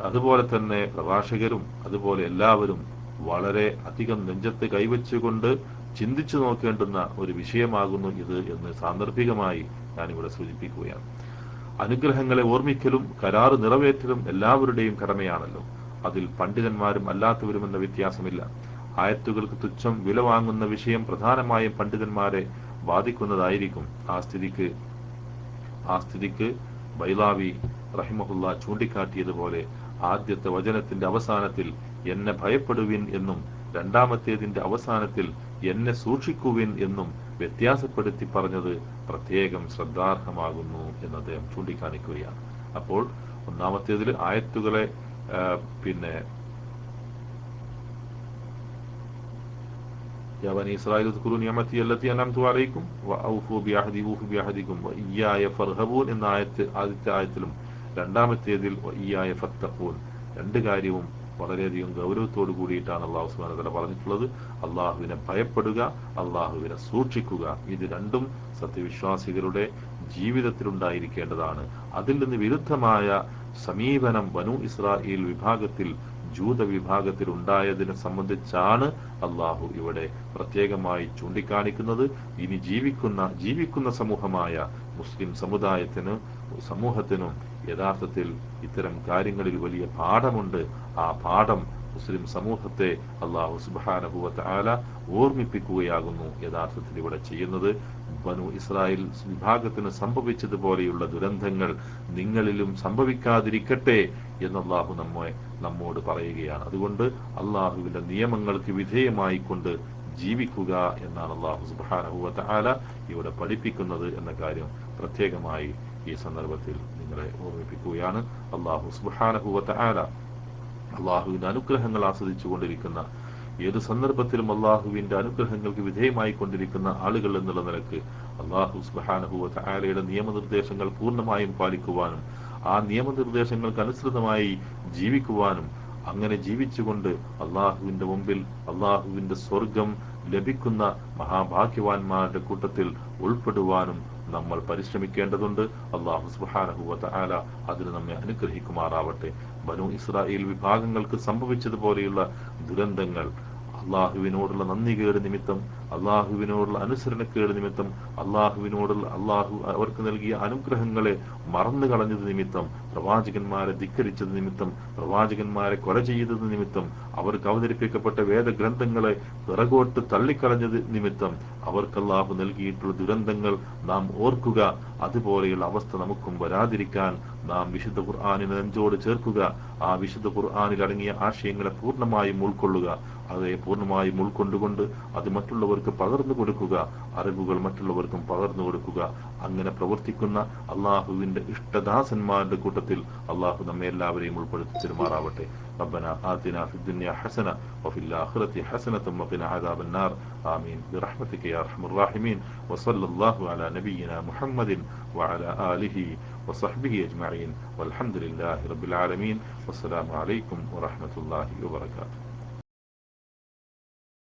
അതുപോലെ തന്നെ പ്രഭാഷകരും, അതുപോലെ എല്ലാവരും വളരെ അധികം നെഞ്ചത്ത് കൈവച്ചുകൊണ്ട് ചിന്തിച്ചു നോക്കേണ്ടുന്ന ഒരു വിഷയമാകുന്നു ഇത് എന്ന് സാന്ദർഭികമായി ഞാനിവിടെ സൂചിപ്പിക്കുകയാണ്. അനുഗ്രഹങ്ങളെ ഓർമ്മിക്കലും കരാറ് നിറവേറ്റലും എല്ലാവരുടെയും കടമയാണല്ലോ. അതിൽ പണ്ഡിതന്മാരും അല്ലാത്തവരും എന്ന വ്യത്യാസമില്ല. ആയത്തുകൾക്ക് തുച്ഛം വില വാങ്ങുന്ന വിഷയം പ്രധാനമായും പണ്ഡിതന്മാരെ ബാധിക്കുന്നതായിരിക്കും. ആ സ്ഥിതിക്ക് ബൈലാവി റഹിമഹുല്ല ചൂണ്ടിക്കാട്ടിയതുപോലെ ആദ്യത്തെ വചനത്തിന്റെ അവസാനത്തിൽ എന്നെ ഭയപ്പെടുവിൻ എന്നും രണ്ടാമത്തേതിന്റെ അവസാനത്തിൽ എന്നെ സൂക്ഷിക്കുവിൻ എന്നും വ്യത്യാസപ്പെടുത്തി പറഞ്ഞത് പ്രത്യേകം ശ്രദ്ധാർഹമാകുന്നു എന്ന് അദ്ദേഹം ചൂണ്ടിക്കാണിക്കുകയാണ്. അപ്പോൾ ഒന്നാമത്തേതിൽ ആയത്തുകളെ യാ ബനി ഇസ്രായീൽ ഉദ്കുറൂ നിഅമതി അല്ലതി അൻഅംതു അലൈക്കും വഔഫൂ ബിഅഹദി ഊഫു ബിഅഹദികും വഇയ്യായ ഫർഹബൂൻ എന്ന ആദ്യത്തെ ആയത്തിലും രണ്ടാമത്തേതിൽ വഇയ്യായ ഫത്തഖൂൻ, രണ്ട് കാര്യവും വളരെയധികം ഗൗരവത്തോടു കൂടിയിട്ടാണ് അല്ലാഹു സുബ്ഹാനഹു വ തആല പറഞ്ഞിട്ടുള്ളത്. അള്ളാഹുവിനെ ഭയപ്പെടുക, അള്ളാഹുവിനെ സൂക്ഷിക്കുക, ഇത് രണ്ടും സത്യവിശ്വാസികളുടെ ജീവിതത്തിലുണ്ടായിരിക്കേണ്ടതാണ്. അതിൽ നിന്ന് വിരുദ്ധമായ സമീപനം ബനൂ ഇസ്രായേൽ വിഭാഗത്തിൽ, ജൂത വിഭാഗത്തിൽ ഉണ്ടായതിനെ സംബന്ധിച്ചാണ് അള്ളാഹു ഇവിടെ പ്രത്യേകമായി ചൂണ്ടിക്കാണിക്കുന്നത്. ഇനി ജീവിക്കുന്ന സമൂഹമായ മുസ്ലിം സമൂഹത്തിനും യഥാർത്ഥത്തിൽ ഇത്തരം കാര്യങ്ങളിൽ വലിയ പാഠമുണ്ട്. ആ പാഠം മുസ്ലിം സമൂഹത്തെ അല്ലാഹു സുബ്ഹാനഹു വ തആല ഓർമ്മിപ്പിക്കുകയാകുന്നു യഥാർത്ഥത്തിൽ ഇവിടെ ചെയ്യുന്നത്. ബനൂ ഇസ്രായേൽ വിഭാഗത്തിന് സംഭവിച്ചതുപോലെയുള്ള ദുരന്തങ്ങൾ നിങ്ങളിലും സംഭവിക്കാതിരിക്കട്ടെ എന്ന് അല്ലാഹു നമ്മോട് പറയുകയാണ്. അതുകൊണ്ട് അല്ലാഹുവിന്റെ നിയമങ്ങൾക്ക് വിധേയമായിക്കൊണ്ട് ജീവിക്കുക എന്നാണ് അല്ലാഹു സുബ്ഹാനഹു വ തആല ഇവിടെ പഠിപ്പിക്കുന്നത് എന്ന കാര്യം പ്രത്യേകമായി ഈ സന്ദർഭത്തിൽ നിങ്ങളെ ഓർമ്മിപ്പിക്കുകയാണ്. അല്ലാഹു സുബ്ഹാനഹു വ തആല അള്ളാഹുവിന്റെ അനുഗ്രഹങ്ങൾ ആസ്വദിച്ചു കൊണ്ടിരിക്കുന്ന, ഏത് സന്ദർഭത്തിലും അള്ളാഹുവിന്റെ അനുഗ്രഹങ്ങൾക്ക് വിധേയമായി കൊണ്ടിരിക്കുന്ന ആളുകൾ എന്നുള്ള നിലക്ക് അള്ളാഹു സുബ്ഹാനഹു വ തആലയുടെ നിയമനിർദ്ദേശങ്ങൾ പൂർണ്ണമായും പാലിക്കുവാനും ആ നിയമനിർദ്ദേശങ്ങൾക്ക് അനുസൃതമായി ജീവിക്കുവാനും, അങ്ങനെ ജീവിച്ചുകൊണ്ട് അള്ളാഹുവിന്റെ മുമ്പിൽ അള്ളാഹുവിന്റെ സ്വർഗം ലഭിക്കുന്ന മഹാഭാഗ്യവാന്മാരുടെ കൂട്ടത്തിൽ ഉൾപ്പെടുവാനും നമ്മൾ പരിശ്രമിക്കേണ്ടതുണ്ട്. അല്ലാഹു സുബ്ഹാനഹു വ തആല അതിന് നമ്മെ അനുഗ്രഹിക്കുമാറാവട്ടെ. ബനൂ ഇസ്രായേൽ വിഭാഗങ്ങൾക്ക് സംഭവിച്ചതുപോലെയുള്ള ദുരന്തങ്ങൾ അള്ളാഹുവിനോടുള്ള നന്ദികേട് നിമിത്തം, അള്ളാഹുവിനോടുള്ള അനുസരണക്കേട് നിമിത്തം, അള്ളാഹു അവർക്ക് നൽകിയ അനുഗ്രഹങ്ങളെ മറന്നു കളഞ്ഞത് നിമിത്തം, പ്രവാചകന്മാരെ ധിക്കരിച്ചത് നിമിത്തം, പ്രവാചകന്മാരെ കൊല ചെയ്തത് നിമിത്തം, അവർക്ക് അവതരിപ്പിക്കപ്പെട്ട വേദഗ്രന്ഥങ്ങളെ പിറകോട്ട് തള്ളിക്കളഞ്ഞത് നിമിത്തം അവർക്ക് അള്ളാഹു നൽകിയിട്ടുള്ള ദുരന്തങ്ങൾ നാം ഓർക്കുക. അതുപോലെയുള്ള അവസ്ഥ നമുക്കും വരാതിരിക്കാൻ നാം വിശുദ്ധ ഖുർആനിനെ നെഞ്ചോട് ചേർക്കുക. ആ വിശുദ്ധ ഖുർആനിൽ അടങ്ങിയ ആശയങ്ങളെ പൂർണ്ണമായും ഉൾക്കൊള്ളുക. അവയെ പൂർണ്ണമായും ഉൾക്കൊണ്ടുകൊണ്ട് അത് മറ്റുള്ളവർക്ക് പകർന്നു കൊടുക്കുക. അറിവുകൾ മറ്റുള്ളവർക്കും പകർന്നു കൊടുക്കുക. അങ്ങനെ പ്രവർത്തിക്കുന്ന അള്ളാഹുവിന്റെ ഇഷ്ടദാസന്മാരുടെ കൂട്ടത്തിൽ അള്ളാഹു നമ്മെ എല്ലാവരെയും ഉൾപ്പെടുത്തി പെരുമാറാവട്ടെ. ربنا آتنا في الدنيا حسنة وفي الآخرة حسنة وقنا عذاب النار آمين برحمتك يا أرحم الراحمين. وصلى الله على نبينا محمد وعلى آله وصحبه أجمعين والحمد لله رب العالمين والسلام عليكم ورحمة الله وبركاته.